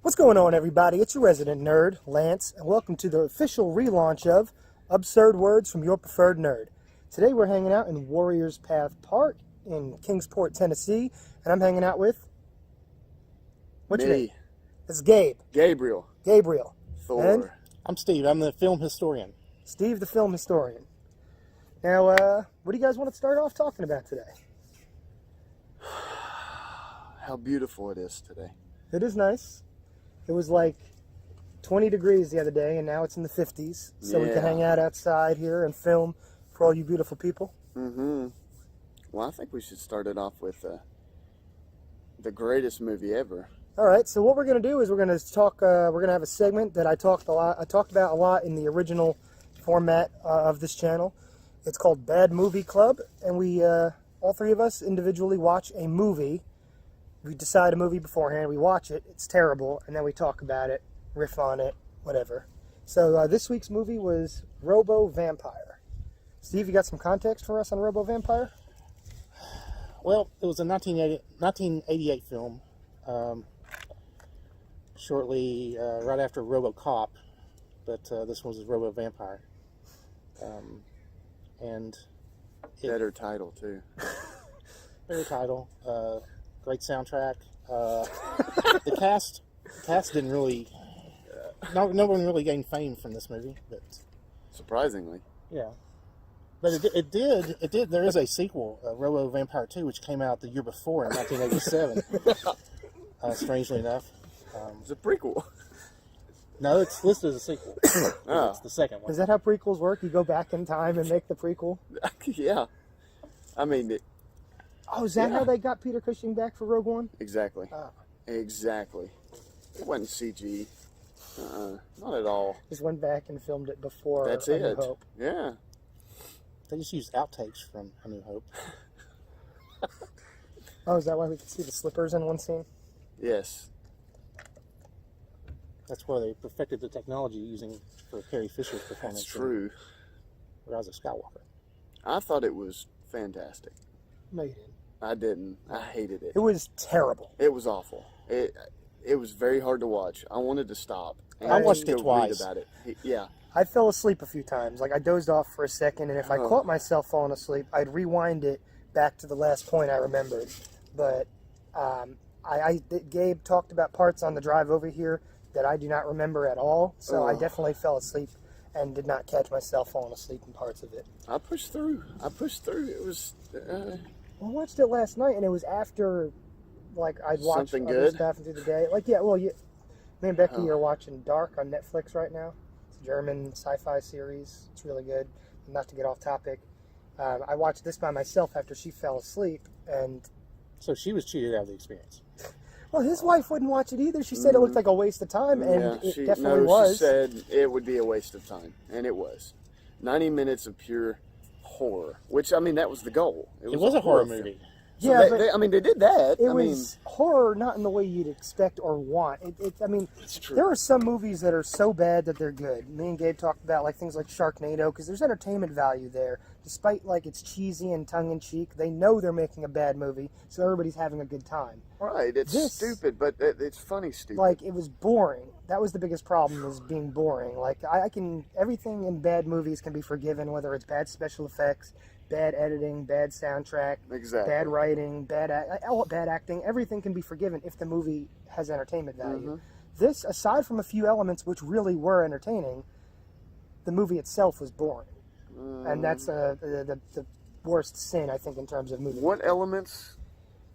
What's going on, everybody? It's your resident nerd, Lance, and welcome to the official relaunch of Absurd Words from Your Preferred Nerd. Today we're hanging out in Warriors Path Park in Kingsport, Tennessee, and I'm hanging out with... What's your name? It's Gabe. Gabriel. Thor. And I'm Steve. I'm the film historian. Steve, the film historian. Now, what do you guys want to start off talking about today? How beautiful it is today. It is nice. It was like 20 degrees the other day, and now it's in the 50s. So we can hang out outside here and film for all you beautiful people. Mm-hmm. Well, I think we should start it off with the greatest movie ever. All right. So what we're going to do is we're going to talk. We're going to have a segment that I talked about a lot in the original format of this channel. It's called Bad Movie Club, and we all three of us individually watch a movie. We decide a movie beforehand, we watch it, it's terrible, and then we talk about it, riff on it, whatever. So this week's movie was Robo Vampire. Steve, you got some context for us on Robo Vampire? Well, it was a 1988 film, shortly right after RoboCop, but this one was Robo Vampire. And better title, too. Better title. Great soundtrack. The cast didn't really... no one really gained fame from this movie, but... Surprisingly. Yeah. But it did. There is a sequel, Robo Vampire 2, which came out the year before in 1987. Strangely enough. It's a prequel. No, it's listed as a sequel. Oh. It's the second one. Is that how prequels work? You go back in time and make the prequel? Yeah. I mean... Oh, is that how they got Peter Cushing back for Rogue One? Exactly. Oh. Exactly. It wasn't CG. Not at all. Just went back and filmed it before That's A New it. Hope. Yeah. They just used outtakes from A New Hope. Oh, is that why we could see the slippers in one scene? Yes. That's where they perfected the technology using for Carrie Fisher's performance. That's true. Rise of Skywalker. I thought it was fantastic. No, you didn't. I didn't. I hated it. It was terrible. It was awful. It was very hard to watch. I wanted to stop. And I watched it go twice. Read about it. Yeah. I fell asleep a few times. Like, I dozed off for a second, and if I caught myself falling asleep, I'd rewind it back to the last point I remembered. But Gabe talked about parts on the drive over here that I do not remember at all, so I definitely fell asleep and did not catch myself falling asleep in parts of it. I pushed through. It was... I watched it last night, and it was after, like, I'd watched Something other good? stuff through the day. Like, yeah, well, me and Becky are watching Dark on Netflix right now. It's a German sci-fi series. It's really good. Not to get off topic. I watched this by myself after she fell asleep, and... So she was cheated out of the experience. Well, his wife wouldn't watch it either. She said it looked like a waste of time, and it definitely was. She said it would be a waste of time, and it was. 90 minutes of pure horror, which, I mean, that was the goal. It was a horror movie. So yeah, they did that. It was horror, not in the way you'd expect or want. I mean, it's true. There are some movies that are so bad that they're good. Me and Gabe talked about like things like Sharknado, because there's entertainment value there. Despite like it's cheesy and tongue-in-cheek, they know they're making a bad movie, so everybody's having a good time. Right, it's stupid, but it's funny stupid. Like, it was boring. That was the biggest problem, is being boring. Like, everything in bad movies can be forgiven, whether it's bad special effects, bad editing, bad soundtrack, bad writing, bad acting. Everything can be forgiven if the movie has entertainment value. This, aside from a few elements which really were entertaining, the movie itself was boring. And that's the worst sin, I think, in terms of movies. What elements?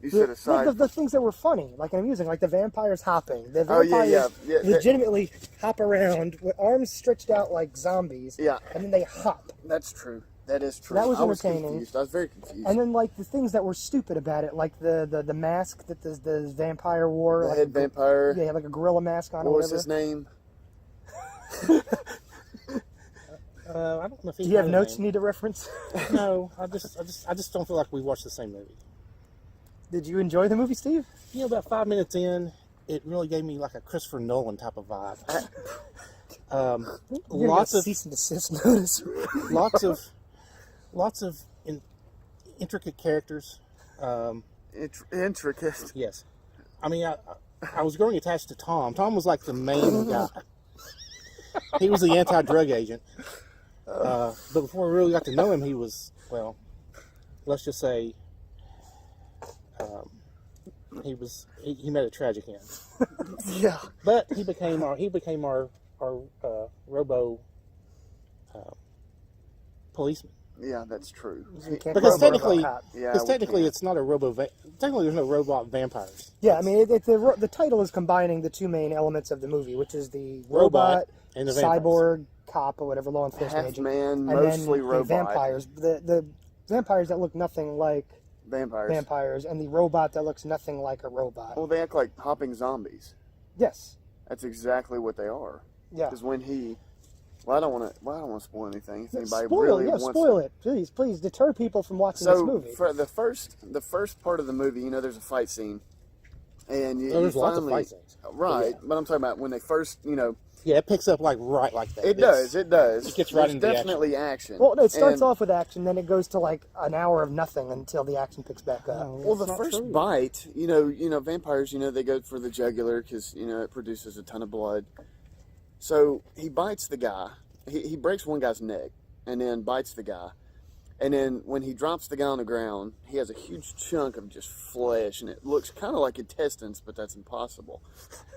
You said aside... The things that were funny, like and amusing, like the vampires hopping. The vampires legitimately hop around with arms stretched out like zombies. Yeah. And then they hop. That's true. That is true. That was entertaining. I was very confused. And then, like, the things that were stupid about it, like the mask that the vampire wore. The like head vampire. Yeah, like a gorilla mask on. What or was whatever. his name? I don't know if Do you have notes you need to reference? No, I just don't feel like we watched the same movie. Did you enjoy the movie, Steve? You know, about 5 minutes in, it really gave me like a Christopher Nolan type of vibe. Lots of cease and desist notice. lots of intricate characters. Intricate. Yes, I mean, I was growing attached to Tom. Tom was like the main guy. He was the anti-drug agent. But before we really got to know him, he was, well, let's just say, he met a tragic end. Yeah. But he became our Robo policeman. Yeah, that's true. Because technically, Yeah, it's not a technically there's no robot vampires. Yeah, I mean, the title is combining the two main elements of the movie, which is the robot and the cyborg cop or whatever law enforcement half agent, man, and mostly then robot. the vampires, the vampires that look nothing like vampires, and the robot that looks nothing like a robot. Well, they act like hopping zombies. Yes. That's exactly what they are. Yeah. Because when he, well, I don't want to spoil anything. If anybody Spoil, really yeah, wants spoil it, please deter people from watching this movie. For the first part of the movie, you know, there's a fight scene, and there's lots of fight scenes, right? But I'm talking about when they first, you know. Yeah, it picks up like that. It does. It gets right into definitely action. Well, no, it starts off with action, then it goes to like an hour of nothing until the action picks back up. Well, the first bite, you know, vampires, you know, they go for the jugular because, you know, it produces a ton of blood. So he bites the guy. He breaks one guy's neck and then bites the guy. And then when he drops the guy on the ground, he has a huge chunk of just flesh, and it looks kind of like intestines, but that's impossible.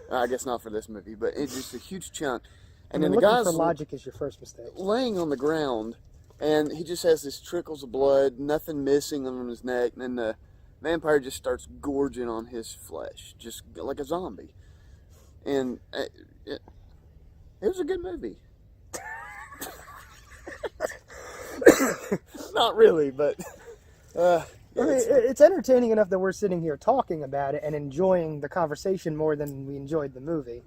I guess not for this movie, but it's just a huge chunk. And then the guy's for logic is your first mistake. Laying on the ground, and he just has this trickles of blood, nothing missing on his neck, and then the vampire just starts gorging on his flesh, just like a zombie. And it was a good movie. Not really, but I mean, it's entertaining enough that we're sitting here talking about it and enjoying the conversation more than we enjoyed the movie.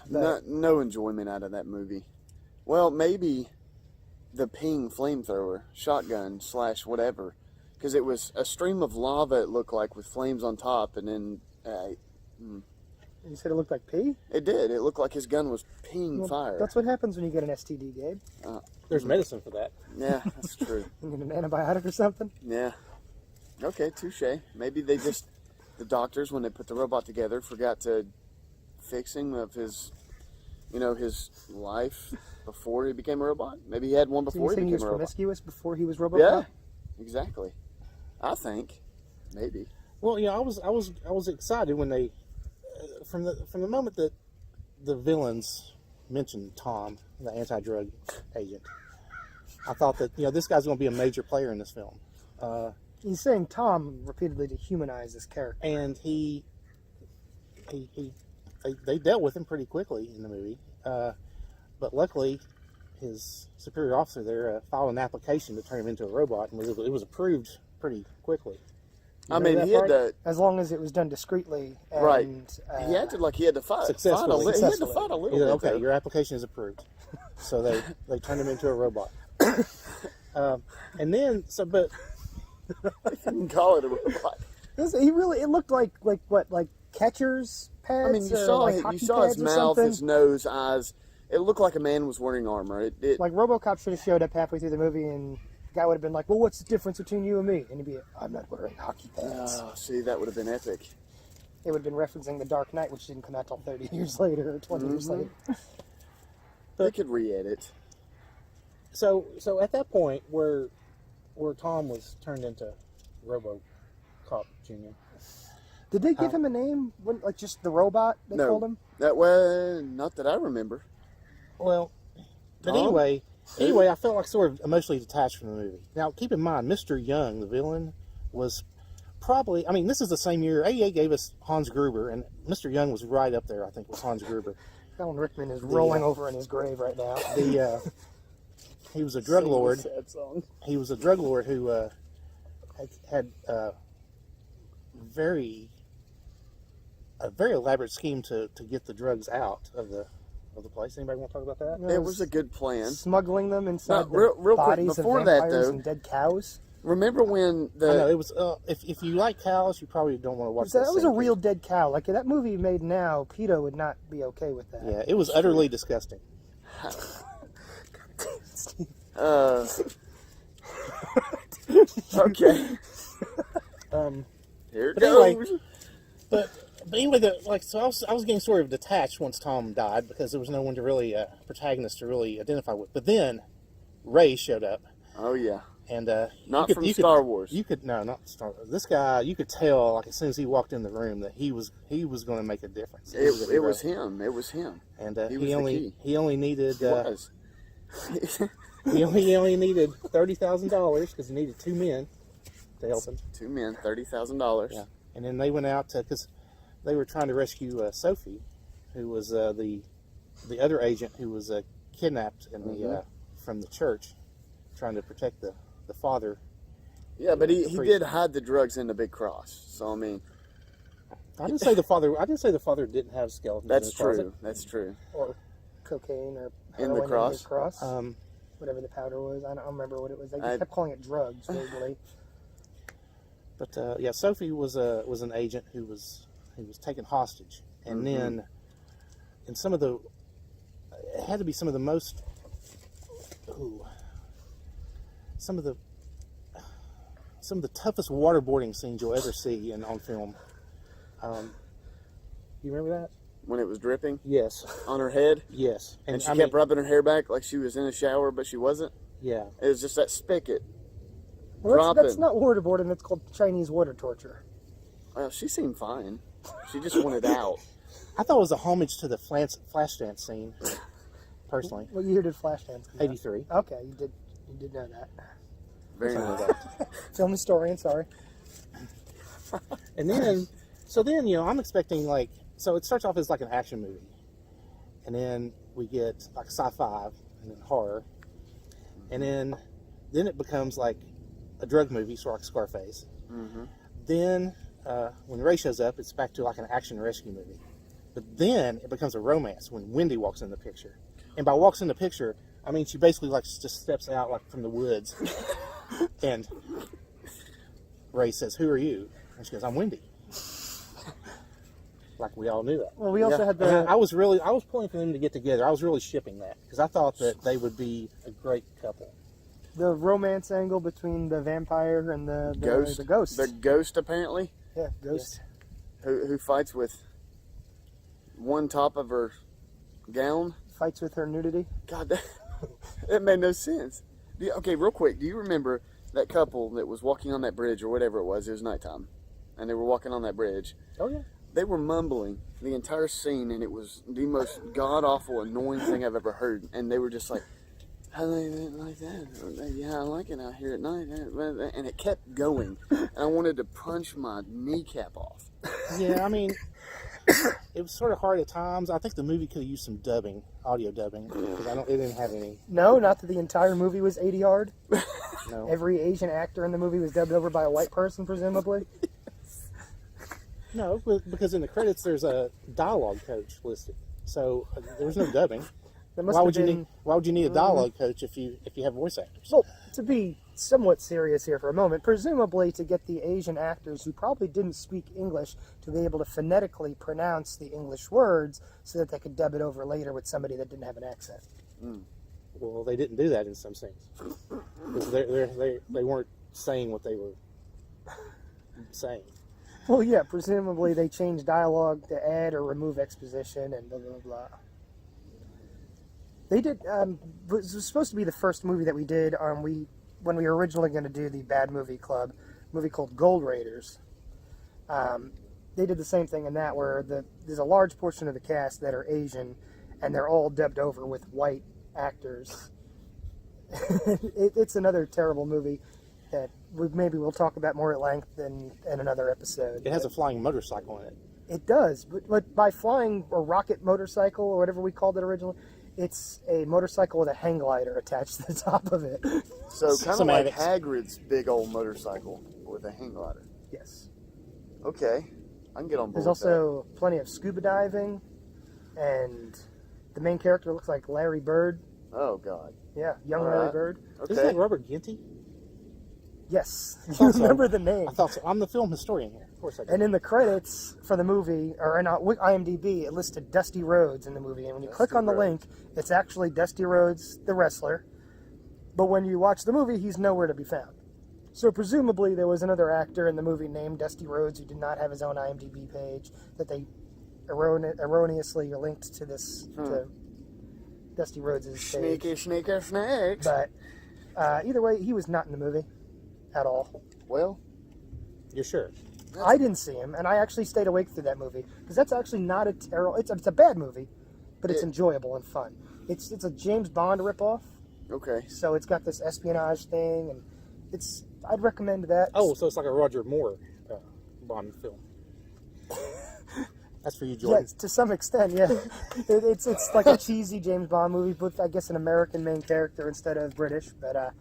No enjoyment out of that movie. Well, maybe the ping flamethrower, shotgun / whatever, because it was a stream of lava, it looked like, with flames on top, and then You said it looked like pee? it did. It looked like his gun was peeing fire. That's what happens when you get an STD, Gabe. There's medicine for that. Yeah, that's true. You get an antibiotic or something? Yeah. Okay, touche. Maybe they just, the doctors, when they put the robot together, forgot to fix him of his, you know, his life before he became a robot. Maybe he had one before he became a robot. He was promiscuous before he was RoboCop? Yeah, exactly. I think, maybe. Well, yeah, I was excited when they, from the moment that the villains mentioned Tom, the anti-drug agent. I thought that, you know, this guy's going to be a major player in this film. He's saying Tom repeatedly to humanize this character. And they dealt with him pretty quickly in the movie. But luckily, his superior officer there filed an application to turn him into a robot, and it was approved pretty quickly. I mean, he had to... As long as it was done discreetly. And, right. He acted like he had to fight. Successfully. He had to fight a little bit. Okay, your application is approved. So they turned him into a robot. And then, but... You can call it a robot. It looked like catcher's pads? I mean, you saw his mouth, his nose, eyes. It looked like a man was wearing armor. Like RoboCop should have showed up halfway through the movie and the guy would have been like, well, what's the difference between you and me? And he'd be, I'm not wearing hockey pads. Oh, see, that would have been epic. It would have been referencing The Dark Knight, which didn't come out till 30 years later, or 20 years later. They could re-edit. So at that point where Tom was turned into RoboCop Jr. Did they give him a name? Like just the robot they called him? Not that I remember. Well, but anyway, I felt like sort of emotionally detached from the movie. Now, keep in mind, Mr. Young, the villain, was probably, I mean, this is the same year, AEA gave us Hans Gruber, and Mr. Young was right up there, I think, with Hans Gruber. Alan Rickman is rolling over in his grave right now. He was a drug lord. He was a drug lord who had a very elaborate scheme to get the drugs out of the place. Anybody want to talk about that? It was a good plan. Smuggling them inside real quick, bodies before of that, vampires though, and dead cows. Remember when I know, it was. If you like cows, you probably don't want to watch that. That was a real dead cow. Like that movie made now, PETA would not be okay with that. Yeah, it was utterly disgusting. Okay. But Here it goes. anyway, But anyway, so I was getting sort of detached once Tom died because there was no one to really protagonist to really identify with. But then Ray showed up, Oh yeah. and Not from Star Wars. Not Star Wars. This guy, you could tell like as soon as he walked in the room that he was going to make a difference. It was him. It was him. And He was the key. he only needed Was. he only needed $30,000 because he needed 2 men to help him. 2 men, $30,000. Yeah, and then they went out because they were trying to rescue Sophie, who was the other agent who was kidnapped in the from the church, trying to protect the father. Yeah, but he priest. did hide the drugs in the big cross. So I mean, I didn't say the father didn't have skeletons. that's in the closet. true. That's true. Or cocaine or In the heroin cross? cross. Whatever the powder was. I don't remember what it was. They I- kept calling it drugs, vaguely. But yeah, Sophie was an agent who was taken hostage, and then in some of the it had to be some of the most some of the toughest waterboarding scenes you'll ever see on film. You remember that? When it was dripping Yes. on her head, Yes. and she I kept mean, rubbing her hair back like she was in a shower, but she wasn't. yeah. It was just that spigot. Well, that's Dropping. not waterboarding. That's called Chinese water torture. Well, she seemed fine. She just wanted out. I thought it was a homage to the Flashdance scene. Personally, What year did Flashdance come out? 83. Okay, you did know that. Very Something nice. like that. Film historian, sorry. And then, I'm expecting so it starts off as like an action movie, and then we get like sci-fi and then horror, and then it becomes like a drug movie, sort of like Scarface. Mm-hmm. Then when Ray shows up, it's back to like an action rescue movie. But then it becomes a romance when Wendy walks in the picture, and by walks in the picture, I mean she basically just steps out like from the woods, and Ray says, "Who are you?" And she goes, "I'm Wendy." Like we all knew that. Well, we also Yeah. had And the I was pulling for them to get together. I was really shipping that because I thought that they would be a great couple. romance angle between the vampire and the Ghost. The ghost. The ghost, apparently, Yeah, ghost. who fights with one top of her gown. Fights with her nudity. God, that made no sense. Okay, real quick, do you remember that couple that was walking on that bridge or whatever it was? It was nighttime, and they were walking on that bridge. Oh yeah. They were mumbling the entire scene, and it was the most god-awful, annoying thing I've ever heard. And they were just like, "I like it like that. Yeah, I like it out here at night." And it kept going. And I wanted to punch my kneecap off. Yeah, I mean, it was sort of hard at times. I think the movie could have used some dubbing, audio dubbing, because it didn't have any. No, not that the entire movie was 80 hard. No. Every Asian actor in the movie was dubbed over by a white person, presumably. No, because in the credits there's a dialogue coach listed, so there was no dubbing. That must Why have would you been. need? Why would you need a dialogue coach if you have voice actors? Well, to be somewhat serious here for a moment, presumably to get the Asian actors who probably didn't speak English to be able to phonetically pronounce the English words so that they could dub it over later with somebody that didn't have an accent. Well, they didn't do that in some scenes. 'Cause they weren't saying what they were saying. Well, yeah, presumably they changed dialogue to add or remove exposition and blah, blah, blah. They did, it was supposed to be the first movie that we did when we were originally going to do the Bad Movie Club, movie called Gold Raiders. They did the same thing in that where there's a large portion of the cast that are Asian and they're all dubbed over with white actors. It's another terrible movie that maybe we'll talk about more at length in another episode. It has a flying motorcycle in it. It does, but by flying a rocket motorcycle or whatever we called it originally, it's a motorcycle with a hang glider attached to the top of it. So kind of like Semantics. Hagrid's big old motorcycle with a hang glider. Yes. Okay, I can get on board There's also plenty of scuba diving, and the main character looks like Larry Bird. with that. Oh, God. Yeah, young All Larry right. Bird. Okay. Isn't that Robert Ginty? Yes, you thought so. remember the name. I thought so. I'm the film historian here. Of course I do. And in the credits for the movie, or in IMDb, it listed Dusty Rhodes in the movie. And when you click Dusty on the Rhodes. link, it's actually Dusty Rhodes, the wrestler. But when you watch the movie, he's nowhere to be found. So presumably there was another actor in the movie named Dusty Rhodes who did not have his own IMDb page that they erroneously linked to this to Dusty Rhodes' page. Snakes. But either way, he was not in the movie at all. Well, You're sure? I didn't see him, and I actually stayed awake through that movie because that's actually not a terrible. It's a bad movie, but it's enjoyable and fun. It's a James Bond ripoff, okay. so it's got this espionage thing, and I'd recommend that. Oh, so it's like a Roger Moore Bond film. That's for you, Jordan. Yeah, to some extent, yeah. It's like a cheesy James Bond movie with, I guess, an American main character instead of British. But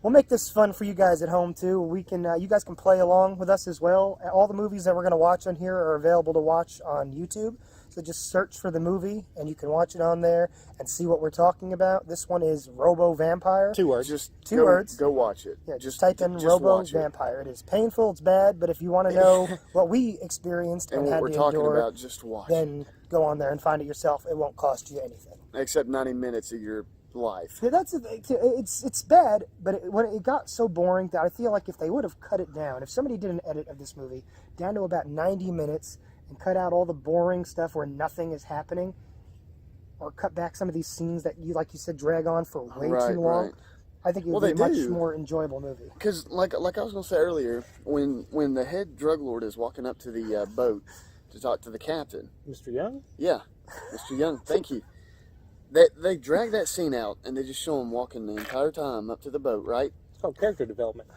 we'll make this fun for you guys at home too. We can, you guys can play along with us as well. All the movies that we're going to watch on here are available to watch on YouTube. So just search for the movie, and you can watch it on there and see what we're talking about. This one is Robo Vampire. 2 words. Just Two words. Go watch it. Yeah, just type in Robo Vampire. It is painful, it's bad, but if you want to know what we experienced And and what had we're to talking endure, about, just watch it. then go on there and find it yourself. It won't cost you anything. Except 90 minutes of your life. Yeah, that's the thing. It's bad, but when it got so boring that I feel like if they would have cut it down, if somebody did an edit of this movie down to about 90 minutes and cut out all the boring stuff where nothing is happening, or cut back some of these scenes that you, like you said, drag on for way too long, Right. I think it would Well, be a they much do. more enjoyable movie. Because, like I was going to say earlier, when the head drug lord is walking up to the boat to talk to the captain, Mr. Young? yeah, Mr. Young, thank you. They drag that scene out, and they just show him walking the entire time up to the boat, right? It's called character development.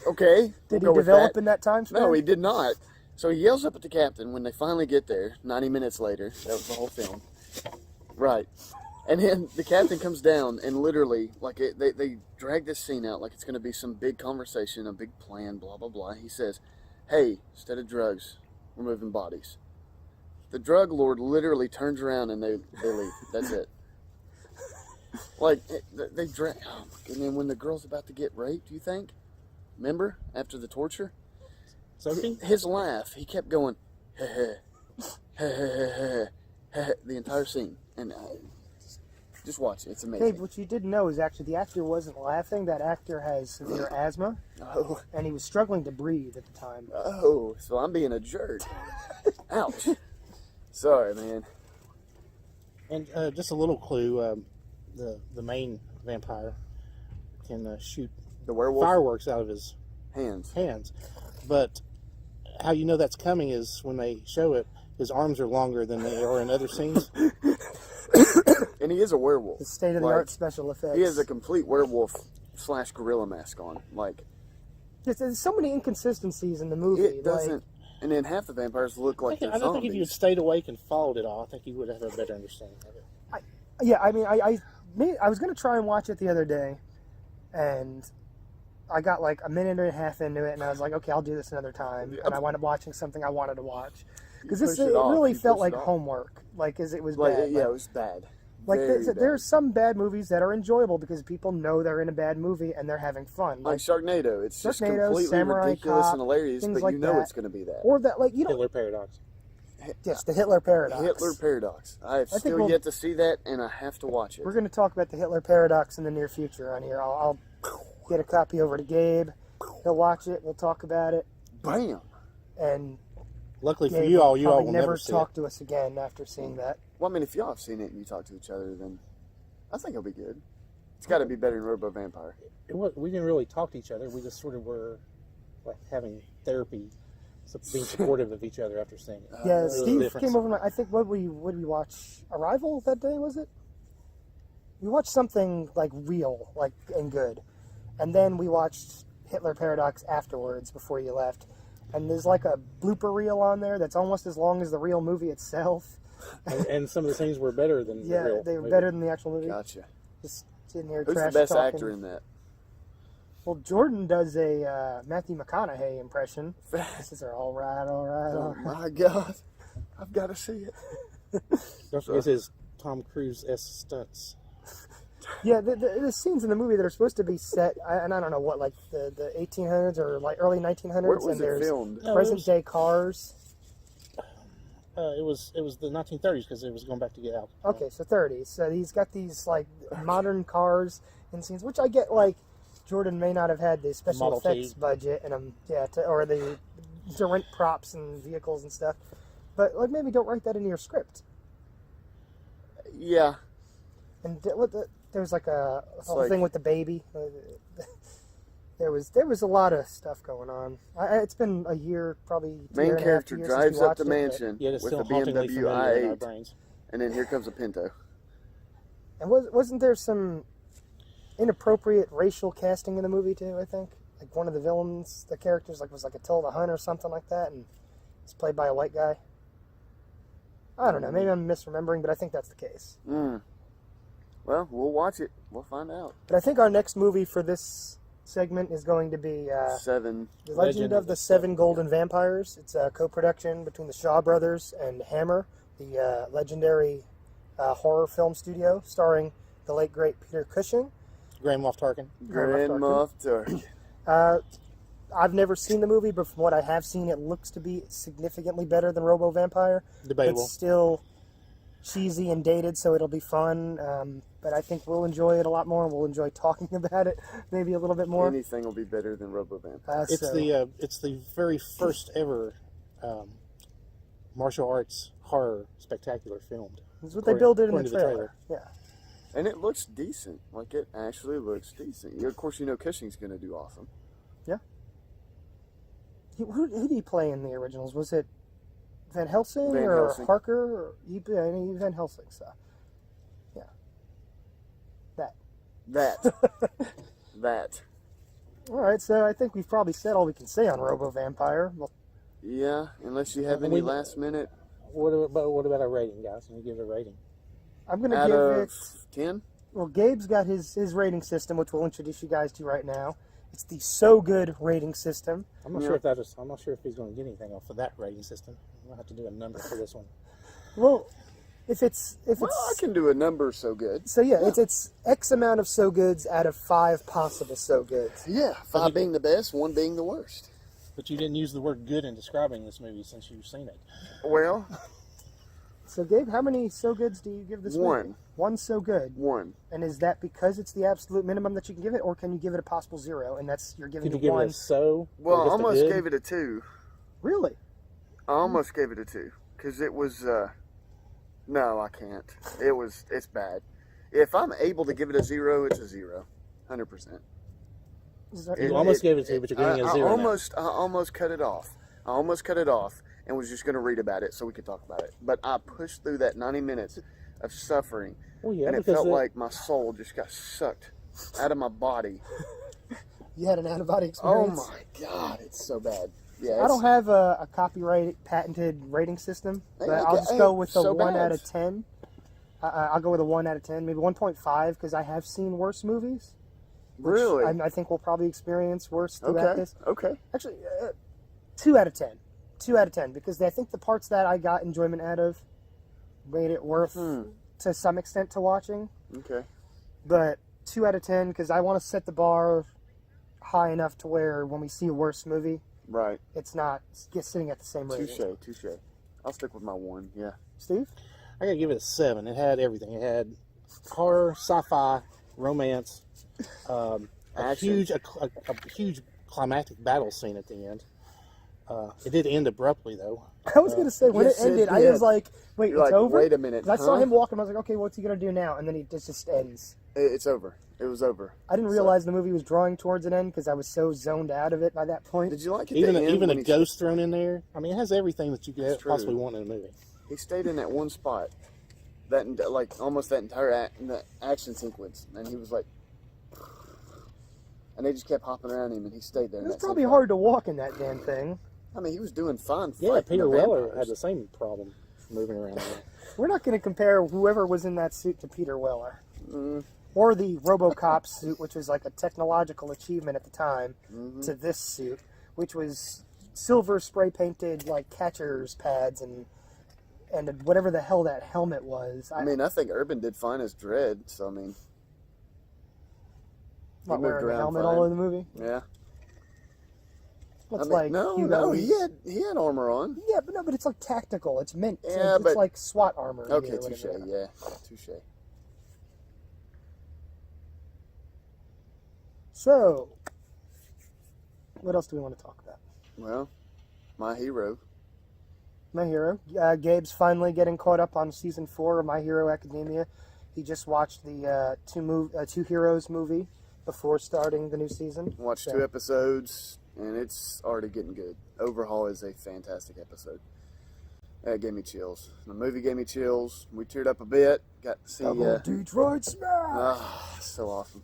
Okay. Did we'll he go with develop that. in that time span? No, he did not. So he yells up at the captain when they finally get there, 90 minutes later. That was the whole film. Right. And then the captain comes down and literally, like, they drag this scene out like it's going to be some big conversation, a big plan, blah, blah, blah. He says, hey, instead of drugs, we're moving bodies. The drug lord literally turns around and they leave. That's it. Like, they drag... Oh, my goodness. And then when the girl's about to get raped, you think? Remember? After the torture? Sophie? His laugh, he kept going, heh heh, heh heh heh heh, the entire scene. And just watch it, it's amazing. Hey, what you didn't know is actually the actor wasn't laughing. That actor has severe asthma, Oh, and he was struggling to breathe at the time. oh, so I'm being a jerk. Ouch. Sorry, man. And just a little clue, the main vampire can shoot The werewolf fireworks out of his hands. hands. But how you know that's coming is when they show it, his arms are longer than they are in other scenes. And he is a werewolf. The state-of-the-art Like, special effects. He has a complete werewolf / gorilla mask on. Like, There's so many inconsistencies in the movie. it doesn't... And then half the vampires look like they're I don't think if you had zombies. stayed awake and followed it all, I think you would have a better understanding of it. Yeah, I mean, I was going to try and watch it the other day, and I got like a minute and a half into it, and I was like, okay, I'll do this another time. And I wound up watching something I wanted to watch. Because You it pushed it off. really You felt pushed like it off. homework. Like, as it was Like, bad. yeah, Like, it was bad. Like Very bad. there's some bad movies that are enjoyable because people know they're in a bad movie and they're having fun. Like Sharknado. It's just Sharknado, completely Samurai ridiculous Cop, and hilarious, things but like you know that. it's going to be that. Or that, like, you know, Hitler paradox. yes, the Hitler paradox. Hitler paradox. I have think still we'll- yet to see that, and I have to watch it. We're going to talk about the Hitler paradox in the near future on here. I'll get a copy over to Gabe. He'll watch it. We'll talk about it. Bam! And Luckily for Gabe you all will probably will never never see talk it. to us again after seeing that. Well, I mean, if y'all have seen it and you talk to each other, then I think it'll be good. It's got to be better than Robo Vampire. We didn't really talk to each other. We just sort of were like having therapy, being supportive of each other after seeing it. Yeah, There's a Steve difference. came over. I think what we watch Arrival that day, was it? We watched something like real, like and good, and then we watched Hitler Paradox afterwards before you left. And there's like a blooper reel on there that's almost as long as the real movie itself. And some of the scenes were better than the Yeah, real they were movie. better than the actual movie. Gotcha. Just sitting here Who's the trash best talking. actor in that? Well, Jordan does a Matthew McConaughey impression. This is all right, all right, all Oh right. my God. I've got to see it. Don't forget his Tom Cruise-esque stunts. Yeah, the scenes in the movie that are supposed to be set, and I don't know what, like the 1800s or like early 1900s, Where was and it there's filmed? No, present day cars. It was the 1930s because it was going back to get out. Okay, so 30s. So he's got these like modern cars in scenes, which I get. Like, Jordan may not have had the special Model effects T. budget and or the to rent props and vehicles and stuff. But like maybe don't write that into your script. Yeah. And there was like a whole like- thing with the baby. There was a lot of stuff going on. It's been a year, probably. Main character drives up the mansion. mansion Yeah, it's with still a hauntingly BMW familiar in our i8, brains. and then here comes a Pinto. And wasn't there some inappropriate racial casting in the movie too? I think like one of the villains, the characters was like Attila the Hun or something like that, and it's played by a white guy. I don't know. Maybe I'm misremembering, but I think that's the case. Well, we'll watch it. We'll find out. But I think our next movie for this segment is going to be 7. The Legend of the Seven Golden Vampires. It's a co-production between the Shaw Brothers and Hammer, the legendary horror film studio, starring the late great Peter Cushing. Grand Moff Tarkin. Grand Moff Tarkin. I've never seen the movie, but from what I have seen, it looks to be significantly better than Robo Vampire. Debatable. It's still cheesy and dated, so it'll be fun. But I think we'll enjoy it a lot more, and we'll enjoy talking about it maybe a little bit more. Anything will be better than Robo Vampire. It's the very first ever martial arts horror spectacular filmed. That's what they built it in the according to trailer. Yeah. And it looks decent. Like, it actually looks decent. Of course, Cushing's going to do awesome. Yeah. Who did he play in the originals? Was it Van Helsing Van or Helsing. Harker? Or any Van Helsing stuff. Yeah. That. All right, so I think we've probably said all we can say on Robo Vampire. Well, Yeah, unless you have any last minute. What about our rating, guys? Can you give it a rating? I'm going to Out give of it... 10? Well, Gabe's got his rating system, which we'll introduce you guys to right now. It's the So Good rating system. I'm not sure if I'm not sure if he's going to get anything off of that rating system. I'll have to do a number for this one. Well, if it's I can do a number so good. so yeah, it's X amount of So Goods out of 5 possible So Goods. Yeah, 5 being the best, 1 being the worst. But you didn't use the word good in describing this movie since you've seen it. Well, So Gabe, how many So Goods do you give this movie? 1. 1 So Good. 1. And is that because it's the absolute minimum that you can give it, or can you give it a possible 0 and that's you're giving Could you it give 1? it a so? Well, I or just a almost good? gave it a 2. Really? I almost gave it a 2. Because it was, no, I can't. It's bad. If I'm able to give it a 0, it's a 0. 100%. You almost gave it a 2, but you're giving it a 0 I almost cut it off. And was just going to read about it so we could talk about it. But I pushed through that 90 minutes of suffering, Well, yeah, and it because felt like my soul just got sucked out of my body. You had an out-of-body Oh experience? my God, it's so bad. Yeah, I don't have a copyright patented rating system, but I'll just go with the so 1 bad. out of 10. I'll go with a 1 out of 10, maybe 1.5, because I have seen worse movies. which Really? I think we'll probably experience worse throughout this. Okay. Actually, 2 out of 10. 2 out of 10, because I think the parts that I got enjoyment out of made it worth, to some extent, to watching. Okay. But 2 out of 10, because I want to set the bar high enough to where when we see a worse movie, Right. it's not sitting at the same rating. Touche. I'll stick with my 1. Yeah. Steve? I gotta give it a 7. It had everything. It had horror, sci-fi, romance, a Action. huge climactic battle scene at the end. It did end abruptly, though. I was going to say, when yes, it ended, it I did. was like, wait, You're it's like, over? wait a minute, 'Cause I saw huh? him walking, I was like, okay, what's he going to do now? And then he just ends. It's over. It was over. I didn't realize the movie was drawing towards an end because I was so zoned out of it by that point. Did you like it? Even the end even when a he- ghost thrown in there. I mean, it has everything that you could true. possibly want in a movie. He stayed in that one spot, almost that entire the action sequence, and he was like, and they just kept hopping around him, and he stayed there. It in was that same probably spot. hard to walk in that damn thing. I mean, he was doing fine. Yeah, fighting Peter the Weller vampires. had the same problem moving around there. We're not going to compare whoever was in that suit to Peter Weller. Or the RoboCop suit, which was like a technological achievement at the time, to this suit, which was silver spray painted like catcher's pads and whatever the hell that helmet was. I mean, I think Urban did fine as Dredd, so I mean, not moved wearing a around helmet fine. all over the movie. yeah. It's I mean, like no, Hugo he had armor on. Yeah, but it's like tactical. It's meant. Yeah, it's but- like SWAT armor. Okay, or whatever. touche. Yeah, touche. So, what else do we want to talk about? Well, my hero. My Hero. Gabe's finally getting caught up on season 4 of My Hero Academia. He just watched the Two Heroes movie before starting the new season. Watched 2 episodes, and it's already getting good. Overhaul is a fantastic episode. That gave me chills. The movie gave me chills. We teared up a bit. Got to see Detroit Smash! so awesome.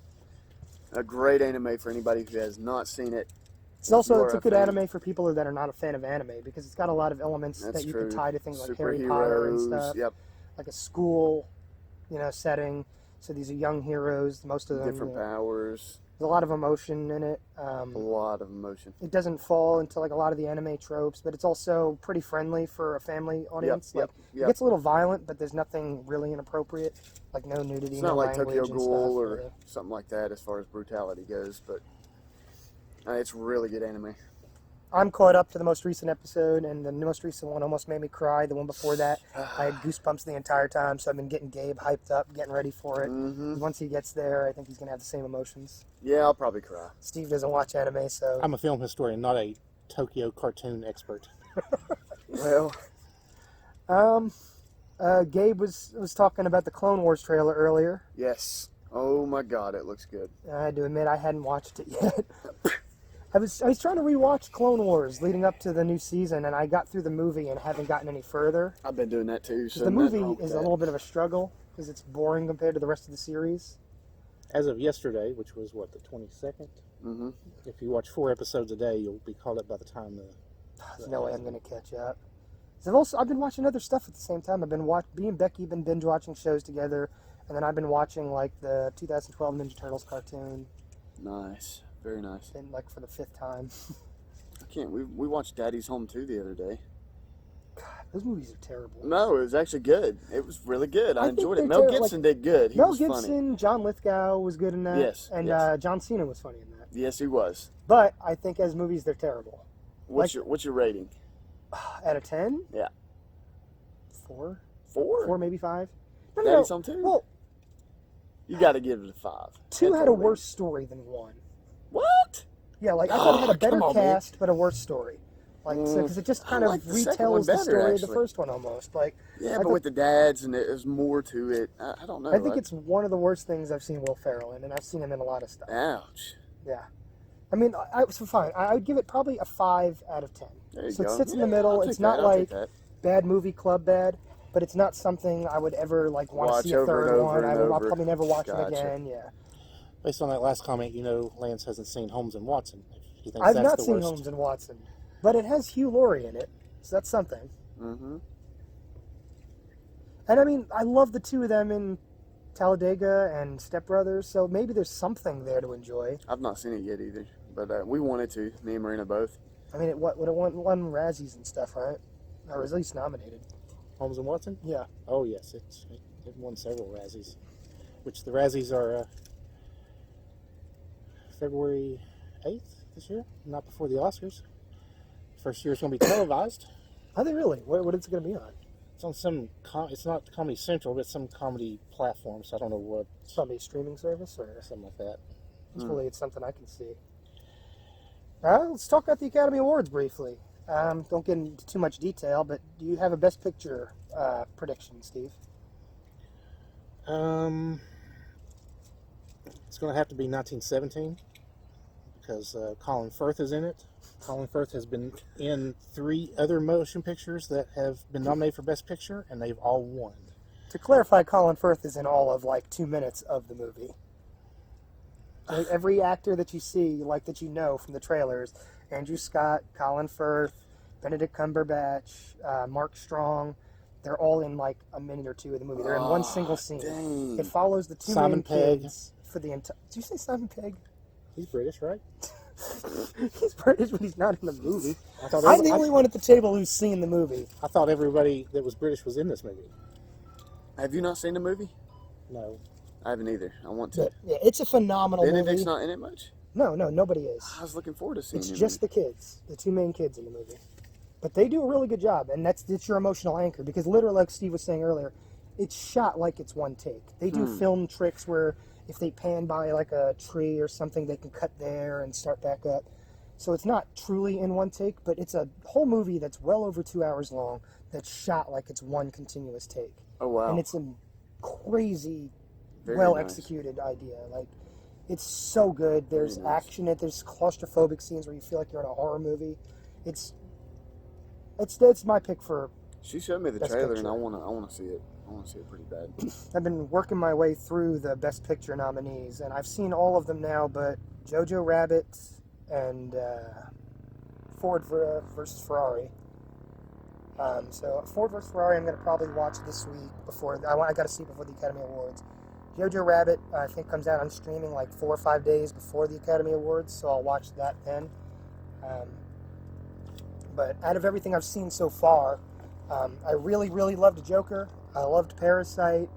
A great anime for anybody who has not seen it. It's a good anime for people that are not a fan of anime because it's got a lot of elements That's that you true. can tie to things like Harry Potter and stuff. Yep. Like a school, setting. So these are young heroes. Most of them Different powers. There's a lot of emotion in it. A lot of emotion. It doesn't fall into like a lot of the anime tropes, but it's also pretty friendly for a family audience. Yep. It gets a little violent, but there's nothing really inappropriate, like no nudity. It's not like Tokyo Ghoul or stuff. something like that as far as brutality goes, but it's really good anime. I'm caught up to the most recent episode, and the most recent one almost made me cry. The one before that, I had goosebumps the entire time, so I've been getting Gabe hyped up, getting ready for it. Mm-hmm. Once he gets there, I think he's going to have the same emotions. Yeah, I'll probably cry. Steve doesn't watch anime, so... I'm a film historian, not a Tokyo cartoon expert. Well... Gabe was talking about the Clone Wars trailer earlier. Yes. Oh my God, it looks good. I had to admit I hadn't watched it yet. I was trying to rewatch Clone Wars leading up to the new season, and I got through the movie and haven't gotten any further. I've been doing that too. So the movie is a little bit of a struggle because it's boring compared to the rest of the series. As of yesterday, which was what, the 22nd? Mm-hmm. If you watch 4 episodes a day, you'll be caught up by the time There's no way I'm going to catch up. I've been watching other stuff at the same time. Me and Becky have been binge watching shows together, and then I've been watching like the 2012 Ninja Turtles cartoon. Nice, very nice. Been like for the 5th time. I can't. We watched Daddy's Home 2 the other day. God, those movies are terrible. No, it was actually good. It was really good. I enjoyed it. they're Mel Gibson did good. He Mel was Gibson, funny. John Lithgow was good in that. Yes, and yes. John Cena was funny in that. Yes, he was. But I think as movies, they're terrible. What's your rating? Out of 10? Yeah. 4? 4? 4, maybe 5? No, Daddy's Home 2? Well, You got to give it a 5. 2 had a worse story than 1. What? Yeah, like I thought it had a better come on, cast, but a worse story. Like, because it just kind of like the second one retells the better, story of the actually. first one almost. Like, Yeah, but with the dads and there's more to it. I don't know. I think it's one of the worst things I've seen Will Ferrell in, and I've seen him in a lot of stuff. Ouch. Yeah. I mean, so fine. I would give it probably a 5 out of 10. There you So go. it sits in the Yeah, middle. I'll It's take not that. I'll take like that. bad movie club bad, but it's not something I would ever like want to Watch see a over and third over one. and I'll over. probably never watch Gotcha. it again. Yeah. Based on that last comment, Lance hasn't seen Holmes and Watson. If he thinks I've that's not the seen worst. Holmes and Watson, but it has Hugh Laurie in it, so that's something. Mm-hmm. And I mean, I love the two of them in Talladega and Step Brothers, so maybe there's something there to enjoy. I've not seen it yet either, but we wanted to. Me and Marina both. I mean, it won Razzies and stuff, right? Or was at least nominated. Holmes and Watson? Yeah. Oh, yes. It won several Razzies, which the Razzies are February 8th this year, not before the Oscars. First year is going to be televised. Are they really? What is it going to be on? It's on some, it's not Comedy Central, but some comedy platform, so I don't know what. It's probably a streaming service or Something like that. hopefully it's something I can see. Let's talk about the Academy Awards briefly. Don't get into too much detail, but do you have a Best Picture prediction, Steve? It's going to have to be 1917 because Colin Firth is in it. Colin Firth has been in 3 other motion pictures that have been nominated for Best Picture, and they've all won. To clarify, Colin Firth is in all of like 2 minutes of the movie. Like, every actor that you see, like that you know from the trailers, Andrew Scott, Colin Firth, Benedict Cumberbatch, Mark Strong, they're all in like a minute or 2 of the movie. They're in one single scene. Dang. It follows the 2 Simon main Pegg. kids for the entire. Did you say Simon Pegg? He's British, right? He's British, but he's not in the movie. I thought I'm the only one at the table who's seen the movie. I thought everybody that was British was in this movie. Have you not seen the movie? No. I haven't either. I want to. Yeah, it's a phenomenal Benedict's movie. not in it much? No, nobody is. I was looking forward to seeing It's him. just the kids, the 2 main kids in the movie. But they do a really good job, and it's your emotional anchor, because literally, like Steve was saying earlier, it's shot like it's one take. They do film tricks where if they pan by like a tree or something, they can cut there and start back up. So it's not truly in one take, but it's a whole movie that's well over 2 hours long that's shot like it's one continuous take. Oh, wow. And it's a crazy, Very well nice. executed idea. Like, it's so good. There's Very nice. action in it. There's claustrophobic scenes where you feel like you're in a horror movie. It's my pick for. She showed me the Best trailer, Picture. and I want to see it. I want to see it pretty bad. I've been working my way through the Best Picture nominees, and I've seen all of them now, but Jojo Rabbit and Ford versus Ferrari. So Ford versus Ferrari, I'm going to probably watch this week before I got to see before the Academy Awards. Jojo Rabbit, I think, comes out on streaming like 4 or 5 days before the Academy Awards, so I'll watch that then. But out of everything I've seen so far, I really, really loved Joker. I loved Parasite.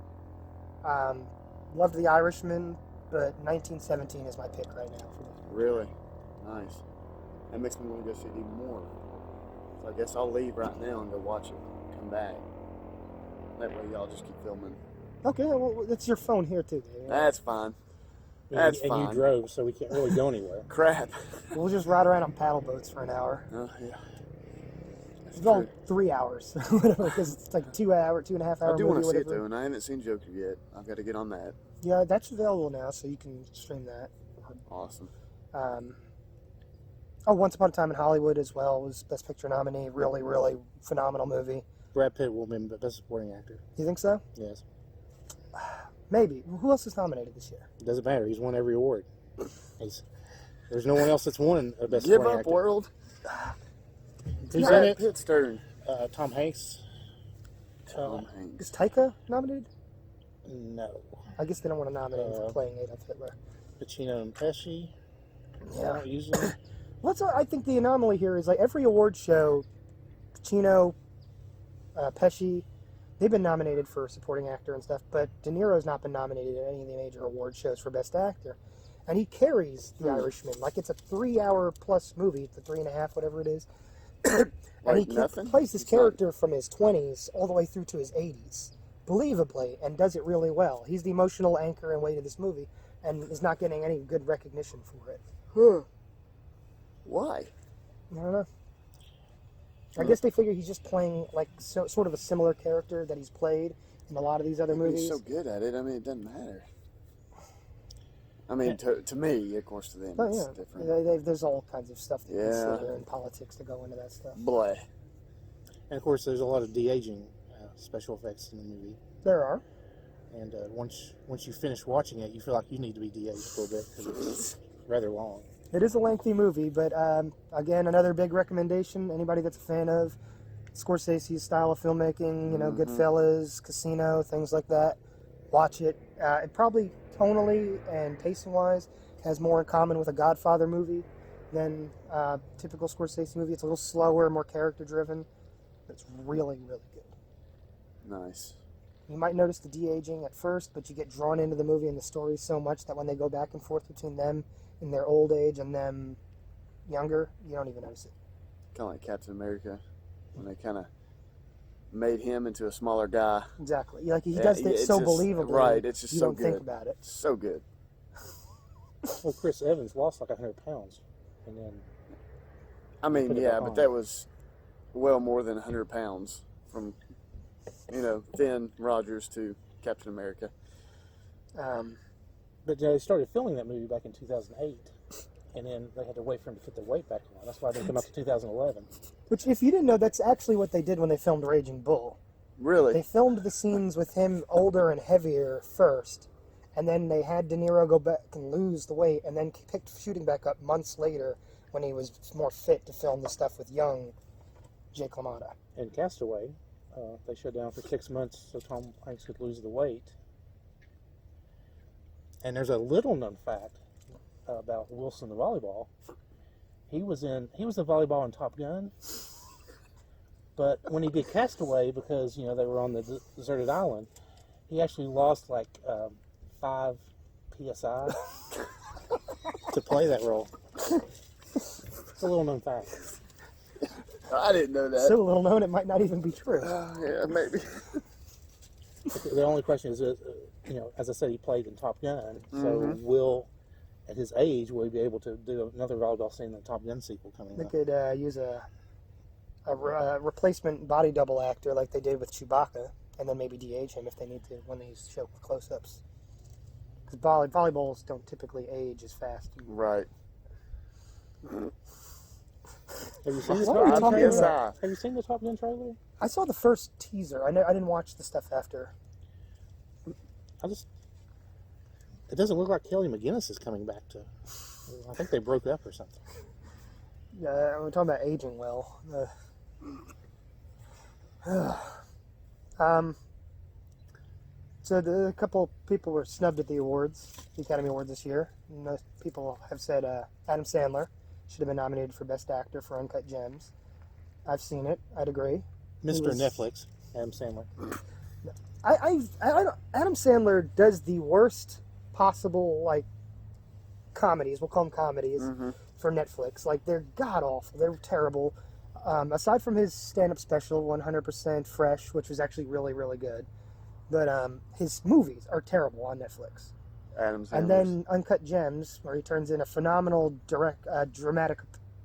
Loved The Irishman, but 1917 is my pick right now for this. Really? Nice. That makes me want to go see it even more. So I guess I'll leave right now and go watch it. Come back. That way y'all just keep filming. Okay, well, it's your phone here too, Dave. That's fine. That's and fine. you drove, so we can't really go anywhere. Crap. We'll just ride around on paddle boats for an hour. Oh, yeah. That's Well, true. 3 hours, whatever, because it's like 2 hour, 2.5 hour I do movie, want to see it, whatever. though, and I haven't seen Joker yet. I've got to get on that. Yeah, that's available now, so you can stream that. Awesome. Once Upon a Time in Hollywood as well was Best Picture nominee. Really, really phenomenal movie. Brad Pitt will win Best Supporting Actor. You think so? Yes. Maybe. Who else is nominated this year? It doesn't matter. He's won every award. There's no one else that's won a Best Give Supporting up, Actor. world. Who's in Brad it? Pitt's turn. Tom Hanks. Tom Hanks. Is Taika nominated? No. I guess they don't want to nominate him for playing Adolf Hitler. Pacino and Pesci. Yeah. Usually. I think the anomaly here is like every award show, Pacino, Pesci, they've been nominated for supporting actor and stuff, but De Niro's not been nominated at any of the major award shows for Best Actor. And he carries The Irishman. Like, it's a 3 hour plus movie, the 3.5, whatever it is. And Like he nothing? plays this It's not- character from his 20s all the way through to his 80s, believably, and does it really well. He's the emotional anchor and weight of this movie, and is not getting any good recognition for it. Huh. Why? I don't know. I guess they figure he's just playing like sort of a similar character that he's played in a lot of these other movies. He's so good at it. I mean, it doesn't matter. I mean, to me, of course, to them, Oh it's yeah, different. there's all kinds of stuff that you Yeah. consider in politics to go into that stuff. Boy. And of course, there's a lot of de-aging special effects in the movie. There are. And once you finish watching it, you feel like you need to be de-aged a little bit because it's rather long. It is a lengthy movie, but again, another big recommendation. Anybody that's a fan of Scorsese's style of filmmaking, Goodfellas, Casino, things like that, watch it. It probably tonally and pacing-wise has more in common with a Godfather movie than a typical Scorsese movie. It's a little slower, more character-driven. It's really, really good. Nice. You might notice the de-aging at first, but you get drawn into the movie and the story so much that when they go back and forth between them in their old age and them younger, you don't even notice it. Kind of like Captain America, when they kind of made him into a smaller guy. Exactly. Like he Yeah, does it it's so just- believably. right, it's just you so don't think good. about it. So good. Well, Chris Evans lost like 100 pounds. And then I mean, Put it yeah, back but on. that was well more than 100 pounds from, Thin Rogers to Captain America. But they started filming that movie back in 2008. And then they had to wait for him to put the weight back on. That's why it didn't come out to 2011. Which, if you didn't know, that's actually what they did when they filmed Raging Bull. Really? They filmed the scenes with him older and heavier first, and then they had De Niro go back and lose the weight, and then picked shooting back up months later when he was more fit to film the stuff with young Jake LaMotta. And Castaway, they shut down for 6 months so Tom Hanks could lose the weight. And there's a little known fact about Wilson the volleyball. He was the volleyball in Top Gun. But when he did Castaway, because they were on the deserted island, he actually lost like 5 psi to play that role. It's a little known fact. I didn't know that. So little known, it might not even be true. Yeah, maybe. The only question is, as I said, he played in Top Gun. So at his age, will he be able to do another volleyball scene in the Top Gun sequel coming They up? could use a replacement body double actor like they did with Chewbacca, and then maybe de-age him if they need to when they show close-ups. Because volleyballs don't typically age as fast. Right. Have you seen the What are we Top Gun talking trailer? about? Have you seen the Top Gun trailer? I saw the first teaser. I didn't watch the stuff after. It doesn't look like Kelly McGinnis is coming back to. I think they broke up or something. Yeah, we're talking about aging well. So a couple people were snubbed at the awards, the Academy Awards this year. Most people have said Adam Sandler should have been nominated for Best Actor for Uncut Gems. I've seen it. I'd agree. Mr. Netflix, Adam Sandler. Adam Sandler does the worst possible comedies. We'll call them comedies for Netflix. They're god awful. They're terrible. Aside from his stand-up special, 100% Fresh, which was actually really, really good. But his movies are terrible on Netflix. Adam Sandler's. And then Uncut Gems, where he turns in a phenomenal dramatic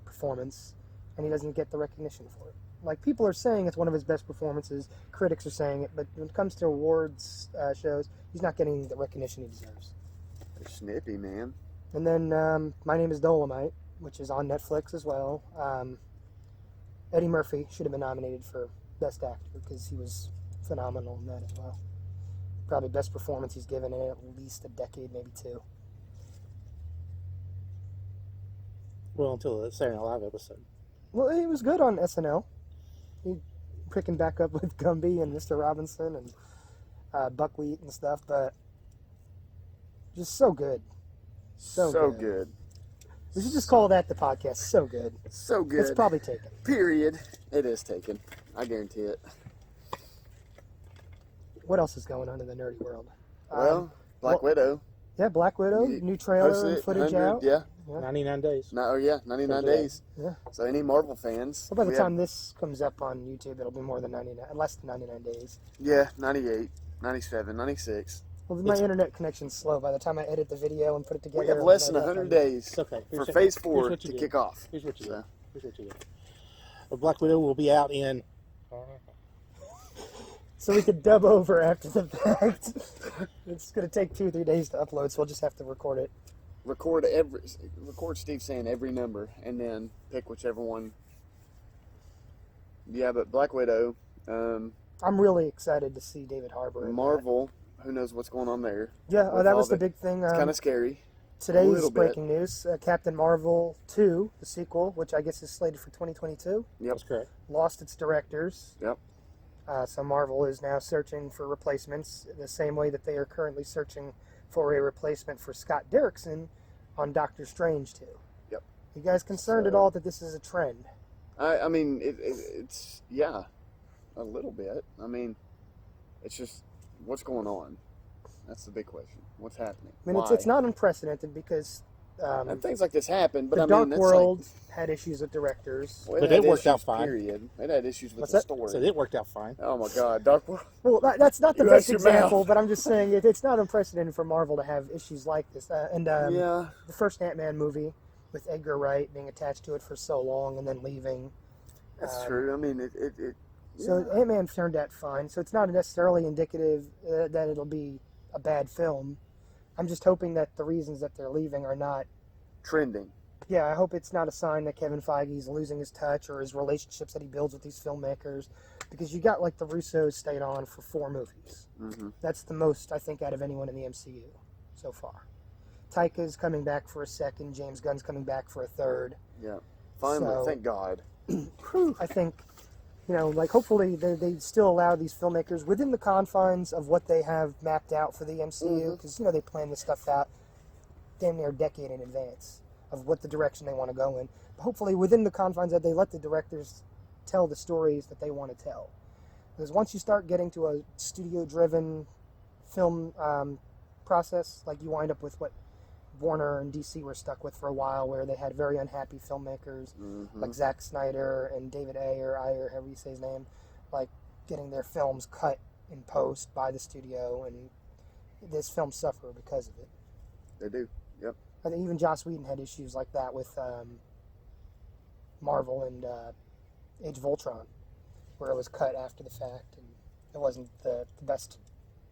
performance, and he doesn't get the recognition for it. People are saying it's one of his best performances. Critics are saying it, but when it comes to awards shows, he's not getting the recognition he deserves. They're snippy, man. And then My Name is Dolomite, which is on Netflix as well. Eddie Murphy should have been nominated for Best Actor because he was phenomenal in that as well. Probably best performance he's given in at least a decade, maybe two. Well, until the Saturday Night Live episode. Well, he was good on SNL. He picking back up with Gumby and Mr. Robinson and Buckwheat and stuff, but just so good. So good. We should just call that the podcast. So good. So good. It's probably taken. Period. It is taken. I guarantee it. What else is going on in the nerdy world? Well, Black Widow. Yeah, Black Widow, new trailer and footage out. Yeah. 99 days. 99 days. Yeah. So any Marvel fans. Well, by the time this comes up on YouTube, it'll be more than 99, less than 99 days. Yeah, 98, 97, 96. Well, my internet connection's slow. By the time I edit the video and put it together, We have less than 100 days It's okay. for Phase 4 to kick off. Here's what you So. get. Here's what you get. Black Widow will be out in... So we could dub over after the fact. It's going to take 2 or 3 days to upload, so we'll just have to record it. Record Steve saying every number, and then pick whichever one. Yeah, but Black Widow, I'm really excited to see David Harbour. in Marvel, who knows what's going on there. that. Yeah, with that all was the big thing. It's kind of scary. Today's little bit. breaking news: Captain Marvel 2, the sequel, which I guess is slated for 2022, Yep. That's correct. lost its directors. Yep. So Marvel is now searching for replacements the same way that they are currently searching for a replacement for Scott Derrickson on Doctor Strange 2. Yep. You guys concerned at all that this is a trend? I mean, it's, yeah, a little bit. I mean, it's just, what's going on? That's the big question. What's happening? I mean, it's not unprecedented because and things like this happen, but the I mean, Dark that's World had issues with directors. Well, But had it worked out issues, fine. Period. It had issues with What's the that? story. So it worked out fine. Oh my God, Dark World. Well, that's not the You best watch your example, mouth. but I'm just saying it's not unprecedented for Marvel to have issues like this. Yeah. The first Ant-Man movie with Edgar Wright being attached to it for so long and then leaving. That's true. I mean, So Ant-Man turned out fine. So it's not necessarily indicative that it'll be a bad film. I'm just hoping that the reasons that they're leaving are not. trending. Yeah, I hope it's not a sign that Kevin Feige's losing his touch or his relationships that he builds with these filmmakers. Because you got the Russos stayed on for 4 movies. Mm-hmm. That's the most, I think, out of anyone in the MCU so far. Taika's coming back for a second. James Gunn's coming back for a third. Yeah. Finally, So- thank God. I think, hopefully they still allow these filmmakers within the confines of what they have mapped out for the MCU. Because, they plan this stuff out damn near a decade in advance of what the direction they want to go in. But hopefully within the confines that they let the directors tell the stories that they want to tell. Because once you start getting to a studio-driven film process, you wind up with what Warner and DC were stuck with for a while, where they had very unhappy filmmakers like Zack Snyder and David Ayer, however you say his name, getting their films cut in post by the studio, and this film suffered because of it. They do. Yep. I think even Joss Whedon had issues like that with Marvel and Age of Ultron, where it was cut after the fact, and it wasn't the best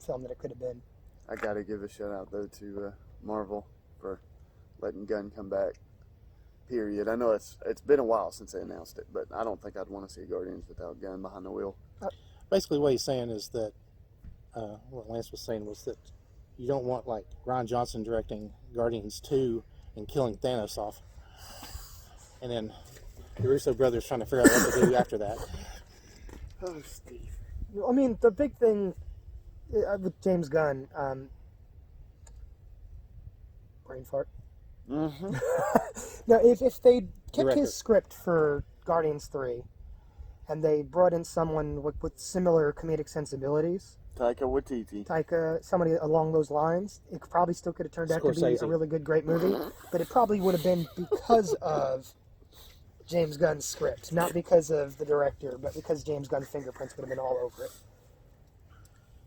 film that it could have been. I got to give a shout out though to Marvel for letting Gunn come back. Period. I know it's been a while since they announced it, but I don't think I'd want to see Guardians without Gunn behind the wheel. Basically, what he's saying is that what Lance was saying was that you don't want like Rian Johnson directing Guardians 2 and killing Thanos off, and then the Russo brothers trying to figure out what to do after that. Oh, Steve. I mean, the big thing with James Gunn, brain fart. Mm-hmm. Now, if they kept Director. his script for Guardians 3, and they brought in someone with similar comedic sensibilities, Taika, somebody along those lines, it probably still could have turned out to be Scorsese. a really good, great movie, but it probably would have been because of James Gunn's script, not because of the director, but because James Gunn's fingerprints would have been all over it.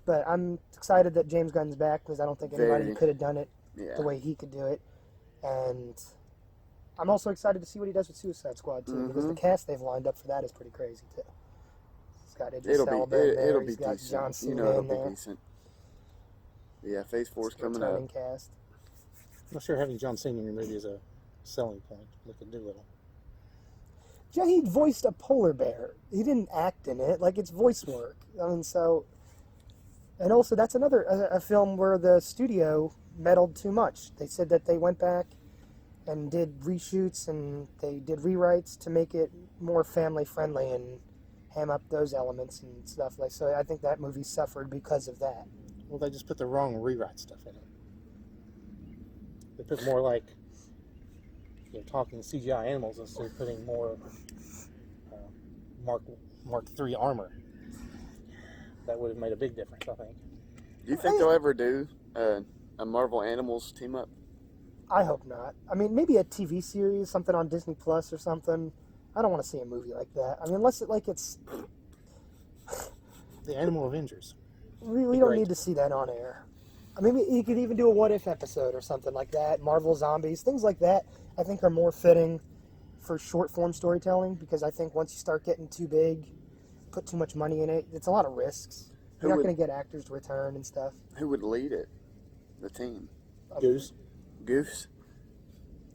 But I'm excited that James Gunn's back, because I don't think anybody Very. could have done it Yeah. the way he could do it. And I'm also excited to see what he does with Suicide Squad, too, because the cast they've lined up for that is pretty crazy, too. He's got Idris Elba in there, It'll be he's got decent. John Cena You know it'll in be there. decent. Yeah, Phase 4's It's a coming returning up. cast. I'm not sure having John Cena in your movie is a selling point. Look at Doolittle. Yeah, he voiced a polar bear. He didn't act in it. Like, it's voice work. I mean, so... And also, that's another a film where the studio meddled too much. They said that they went back and did reshoots and they did rewrites to make it more family-friendly and ham up those elements and stuff. Like, so I think that movie suffered because of that. Well, they just put the wrong rewrite stuff in it. They put more like talking CGI animals instead of putting more Mark III armor. That would have made a big difference, I think. Do you think they'll ever do a Marvel Animals team up? I hope not. I mean, maybe a TV series, something on Disney Plus or something. I don't want to see a movie like that. I mean, unless it's... The Animal Avengers. We don't Great. need to see that on air. I mean, you could even do a what if episode or something like that. Marvel Zombies, things like that, I think are more fitting for short form storytelling, because I think once you start getting too big, put too much money in it, it's a lot of risks. You're not going to get actors to return and stuff. Who would lead it? The team? Goose. Goose?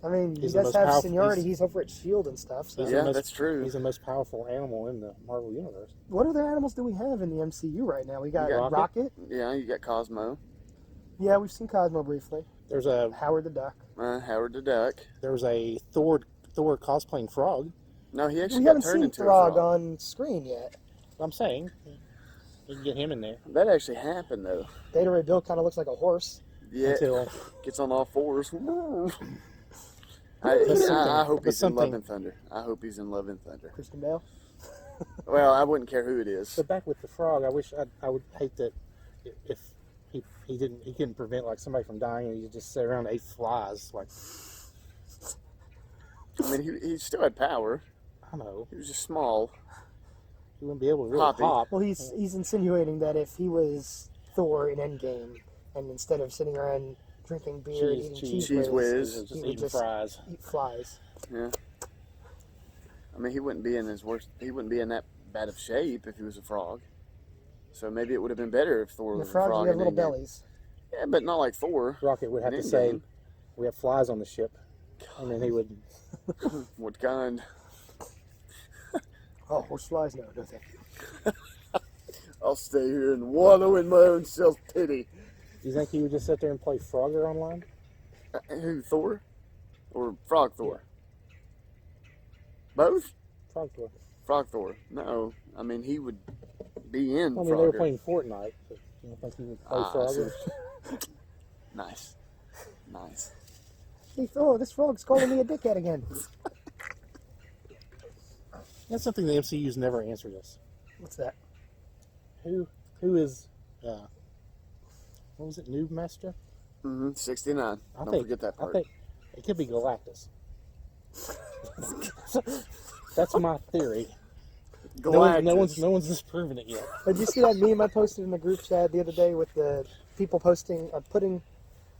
I mean, He's he the does most have powerful- seniority. He's over at S.H.I.E.L.D. and stuff. So. He's Yeah, the most- that's true. He's the most powerful animal in the Marvel Universe. What other animals do we have in the MCU right now? We got You got Rocket. Yeah, you got Cosmo. Yeah, we've seen Cosmo briefly. There's a Howard the Duck. Howard the Duck. Thor cosplaying frog. No, he actually We got haven't turned seen into Throg a frog. on screen yet. I'm saying you can get him in there That actually happened, though. Beta Ray Bill kind of looks like a horse. Yeah, until gets on all fours. But I hope but he's in Love something- and Thunder. I hope he's in Love and Thunder. Christian Bale. Well, I wouldn't care who it is. But back with the frog, I would hate that if he couldn't prevent like somebody from dying and he just sat around and ate flies. Like, I mean, he still had power. I don't know, He was just small. he wouldn't be able to really Hoppy. hop. Well, he's insinuating that if he was Thor in Endgame, and instead of sitting around drinking beer and eating Cheese cheese whiz, whiz. Just he would eating just fries. eat flies. Yeah. I mean, he wouldn't be in that bad of shape if he was a frog. So maybe it would have been better if Thor And the was a frogs frog. you have in little Endgame. bellies. Yeah, but not like Thor. Rocket would have In to say, Endgame. "We have flies on the ship," and then he would. What kind? Oh, horse flies? No, no thank you. I'll stay here and wallow in my own self-pity. Do you think he would just sit there and play Frogger online? Who, Thor? Or Frog Thor? Both? Frog Thor. Frog Thor. No. I mean, he would be in I mean, they were Frogger. playing Fortnite. But you don't think he would play I Frogger? see. Nice. Nice. Hey, Thor, this frog's calling me a dickhead again. That's something the MCU's never answered us. What's that? Who is what was it? Noob Master? 69. Don't forget that part. I think it could be Galactus. That's my theory. Galactus. No one's disproven it yet. Did you see that meme I posted in the group chat the other day with the people putting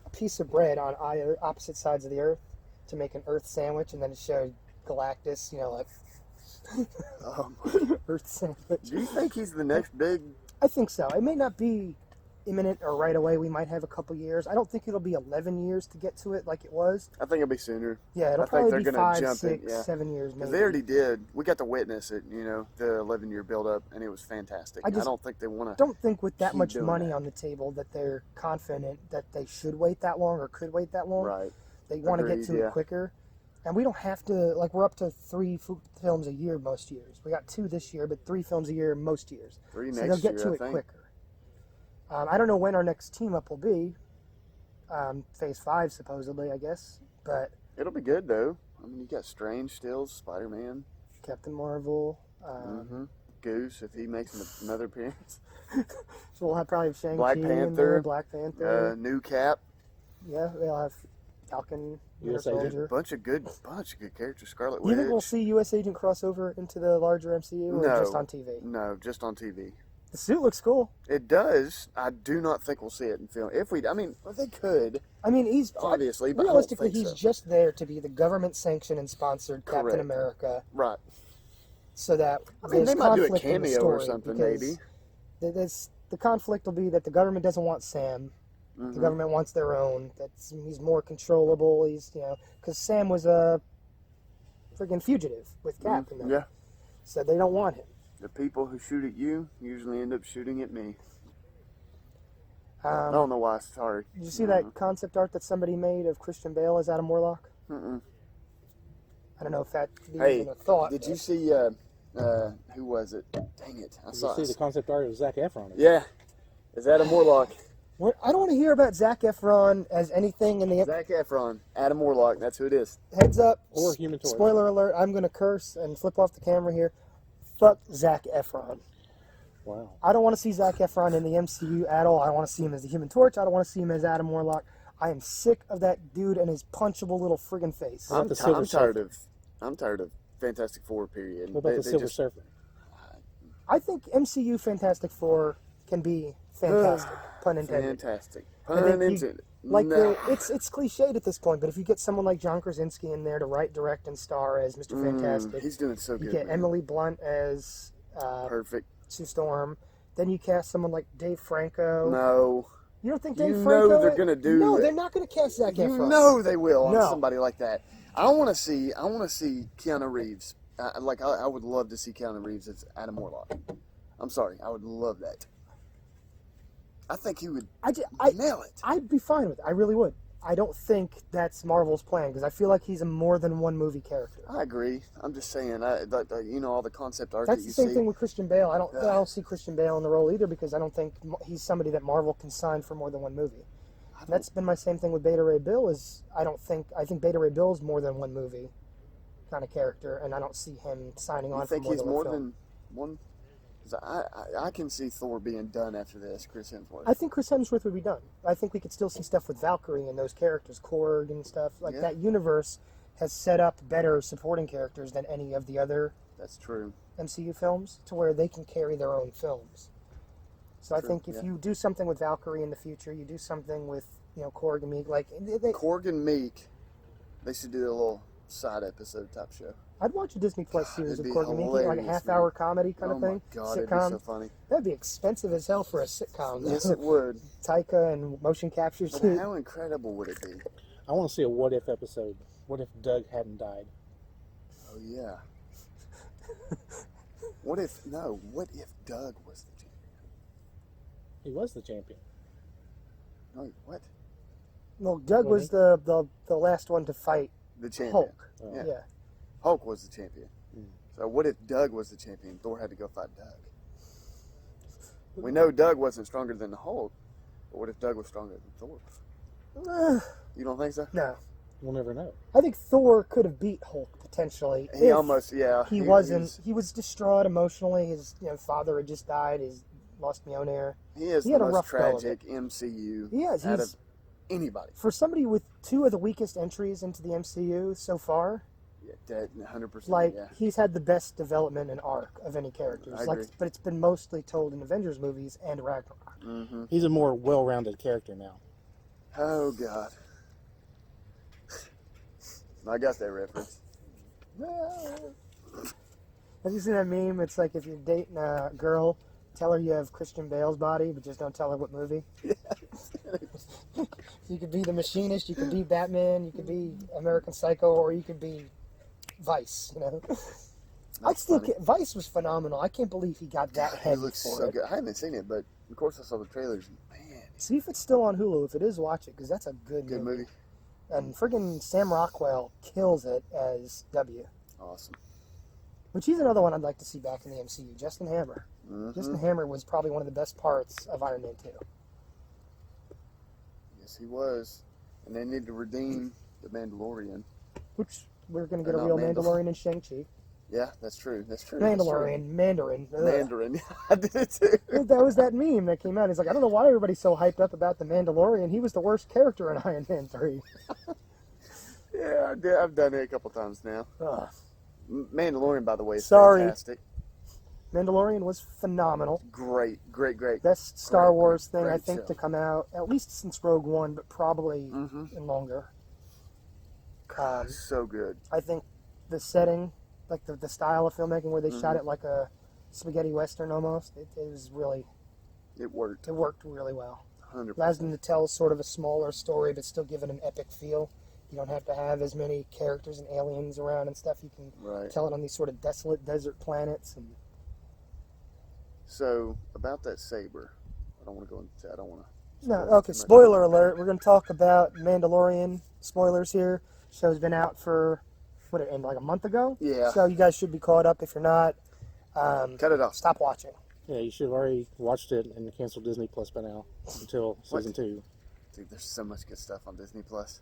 a piece of bread on opposite sides of the Earth to make an Earth sandwich, and then it showed Galactus, like Earth sandwich. Do you think he's the next big? I think so. It may not be imminent or right away. We might have a couple years. I don't think it'll be 11 years to get to it like it was. I think it'll be sooner. Yeah, it'll probably be 5, 6, 7 years maybe. They already did. We got to witness it, the 11-year build-up, and it was fantastic. I don't think they want to. Don't think with that much money on the table that they're confident that they should wait that long or could wait that long. Right. They want to get to it quicker. And we don't have to, we're up to 3 films a year most years. We got 2 this year, but 3 films a year most years. 3 next year, so they'll get to I it think. quicker. I don't know when our next team up will be. Phase 5, supposedly, I guess. But it'll be good, though. I mean, you got Strange still, Spider-Man. Captain Marvel. Goose, if he makes another appearance. So we'll have probably Shang-Chi Black in there, Panther. Black Panther. New Cap. Yeah, we'll have Falcon, Winter US Agent. Soldier. Bunch of good characters. Scarlet You Witch. think we'll see U.S. Agent crossover into the larger MCU or just on TV? No, just on TV. The suit looks cool. It does. I do not think we'll see it in film. They could. I mean, he's Obviously, but realistically, I don't think he's so. just there to be the government-sanctioned and sponsored Correct. Captain America, Right. so that They there's might do a conflict in the cameo or story, something, because maybe. The conflict will be that the government doesn't want Sam. Mm-hmm. The government wants their own. He's more controllable. Because Sam was a friggin' fugitive with Cap. in there. Yeah. So they don't want him. The people who shoot at you usually end up shooting at me. I Um, don't know why. Sorry. Did you see that concept art that somebody made of Christian Bale as Adam Warlock? Mm-mm. I don't know if that Hey, even a thought. did you see? Who was it? Dang it! I Did saw you it. see the concept art of Zac Efron? Yeah, is Adam Warlock? I don't want to hear about Zac Efron as anything in the Zac Efron, Adam Warlock. That's who it is. heads up. Or Human Torch. Spoiler alert! I'm going to curse and flip off the camera here. Fuck Zac Efron. Wow. I don't want to see Zac Efron in the MCU at all. I don't want to see him as the Human Torch. I don't want to see him as Adam Warlock. I am sick of that dude and his punchable little friggin' face. What about the Silver Surfer? I'm tired of Fantastic Four. Period. What about the They Silver just- Surfer? I think MCU Fantastic Four can be fantastic, pun intended. Fantastic. And Pun then you- intended. Like No. it's cliched at this point, but if you get someone like John Krasinski in there to write, direct, and star as Mr. Fantastic, He's doing so you good. get man. Emily Blunt as Perfect. Sue Storm. Then you cast someone like Dave Franco. No. You don't think You Dave know Franco? they're gonna do No, it. they're not going to cast Zac You Efron. know they will on No. somebody like that. I want to see Keanu Reeves. I would love to see Keanu Reeves as Adam Warlock. I'm sorry, I would love that. I think he would nail it. I'd be fine with it. I really would. I don't think that's Marvel's plan because I feel like he's a more than one movie character. I agree. I'm just saying, all the concept art That's that the you same see. thing with Christian Bale. I don't see Christian Bale in the role either because I don't think he's somebody that Marvel can sign for more than one movie. That's been my same thing with Beta Ray Bill. I think Beta Ray Bill's more than one movie kind of character, and I don't see him signing on You for think more he's than more one film. than one? 'Cause I can see Thor being done after this. Chris Hemsworth. I think Chris Hemsworth would be done. I think we could still see stuff with Valkyrie and those characters, Korg and stuff. Like that universe has set up better supporting characters than any of the other That's true. MCU films to where they can carry their own films. So I True, think if you do something with Valkyrie in the future, you do something with Korg and Meek, like Korg and Meek, they should do a little side episode type show. I'd watch a Disney Plus series it'd of be Korg and Meek, like a hilarious, half-hour comedy kind Oh of my thing, God, it'd sitcom. be so funny. That'd be expensive as hell for a sitcom. Yes, it would. Taika and motion capture. But how incredible would it be? I want to see a what if episode. What if Doug hadn't died? Oh yeah. What if Doug was the champion? He was the champion. No, what? Well, Doug was the last one to fight The champion. Hulk. Yeah. Yeah. Hulk was the champion. So what if Doug was the champion? Thor had to go fight Doug. We know Doug wasn't stronger than the Hulk, but what if Doug was stronger than Thor? You don't think so? No. We'll never know. I think Thor could have beat Hulk potentially. He if almost, yeah. He wasn't. He was distraught emotionally. His father had just died. He's lost Mjolnir. He is He the had a most rough go of tragic MCU He is. out of anybody. For somebody with two of the weakest entries into the MCU so far, Yeah, dead 100%. Like, yeah. he's had the best development and arc of any characters. I Like, agree. but it's been mostly told in Avengers movies and Ragnarok. Mm-hmm. He's a more well-rounded character now. Oh God. I got that reference. Have you seen that meme? It's like if you're dating a girl, tell her you have Christian Bale's body, but just don't tell her what movie. You could be the Machinist, you could be Batman, you could be American Psycho, or you could be Vice. You know, Vice was phenomenal. I can't believe he got that He heavy looks for so it. good. I haven't seen it, but of course I saw the trailers. Man, See if it's still on Hulu. If it is, watch it because that's a good movie. And friggin' Sam Rockwell kills it as W. Awesome. Which he's another one I'd like to see back in the MCU. Justin Hammer. Mm-hmm. Justin Hammer was probably one of the best parts of Iron Man 2. Yes, he was. And they need to redeem the Mandalorian. Which we're going to get a Not real Mandal- Mandalorian in Shang-Chi. Yeah, that's true. That's true. Mandalorian, Mandarin. That's true. Mandarin. I did it too. That was that meme that came out. He's like, I don't know why everybody's so hyped up about the Mandalorian. He was the worst character in Iron Man 3. Yeah, I did. I've done it a couple times now. Ugh. Mandalorian, by the way, is Sorry. fantastic. Mandalorian was phenomenal. Great. Best Star Great, Wars thing, great I think, show. to come out, at least since Rogue One, but probably in longer. So good. I think the setting, like the style of filmmaking where they shot it like a spaghetti western almost, it was really, It worked. it worked really well. 100%. Allows them to tell sort of a smaller story, but still give it an epic feel. You don't have to have as many characters and aliens around and stuff. You can Right. tell it on these sort of desolate desert planets. And So, about that saber, I don't want to go into. I don't want to. no, okay. Spoiler alert: we're going to talk about Mandalorian. Spoilers here. Show's been out for what it ended like a month ago. Yeah. So you guys should be caught up. If you're not, Cut it off. stop watching. Yeah, you should have already watched it and canceled Disney Plus by now until season 2. Dude, there's so much good stuff on Disney Plus.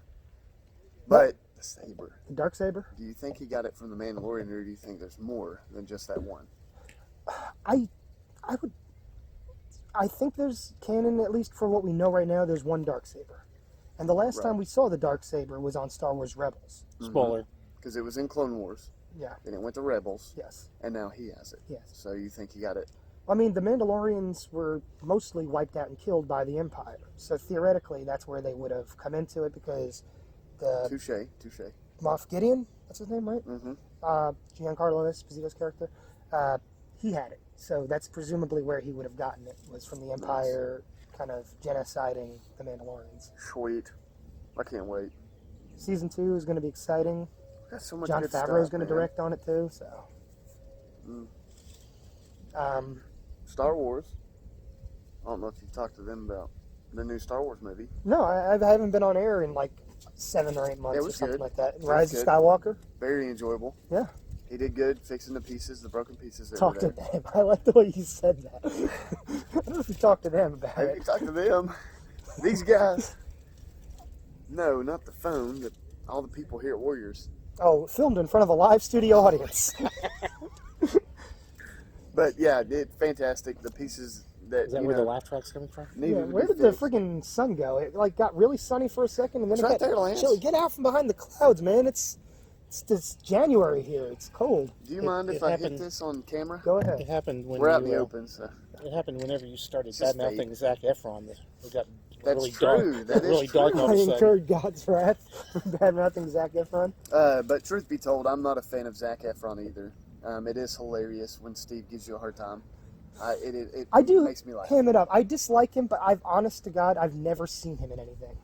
But the saber. The Darksaber. Do you think he got it from the Mandalorian, or do you think there's more than just that one? I think there's canon, at least for what we know right now. There's one Darksaber, and the last time we saw the Darksaber was on Star Wars Rebels. Spoiler. Because it was in Clone Wars, Yeah. then it went to Rebels, Yes. and now he has it. Yes. So you think he got it? I mean, the Mandalorians were mostly wiped out and killed by the Empire, so theoretically, that's where they would have come into it because the Touche. Moff Gideon, that's his name, right? Mm-hmm. Giancarlo Esposito's character, he had it. So that's presumably where he would have gotten it, was from the Empire kind of genociding the Mandalorians. Sweet. I can't wait. Season 2 is going to be exciting. Got so much Jon good Favreau is stuff, going to man. direct on it too, so. Star Wars. I don't know if you've talked to them about the new Star Wars movie. No, I haven't been on air in like 7 or 8 months It or was something good. like that. It was Rise of good. Skywalker. Very enjoyable. Yeah. He did good fixing the pieces, the broken pieces. That Talk were to there. them. I like the way you said that. I don't know if you talked to them about Have you it. talked to them? These guys. No, not the phone. All the people here at Warriors. Oh, filmed in front of a live studio audience. But yeah, fantastic. The pieces that Is that where the laugh track's coming from? needed Yeah, to where be did the fixed. friggin' sun go? It like got really sunny for a second, and then It's it right got there, Lance. chilly. Get out from behind the clouds, man. It's January here. It's cold. Do you mind if it I happened- hit this on camera? Go It ahead. happened when We're out in you, the open, so It happened whenever you started It's just bad mouthing Zac Efron. It got That's really true. dark. That is really true. dark all I of a sudden. incurred God's wrath for bad mouthing Zac Efron. But truth be told, I'm not a fan of Zac Efron either. It is hilarious when Steve gives you a hard time. It I do makes me laugh. ham it up. I dislike him, but honest to God, I've never seen him in anything.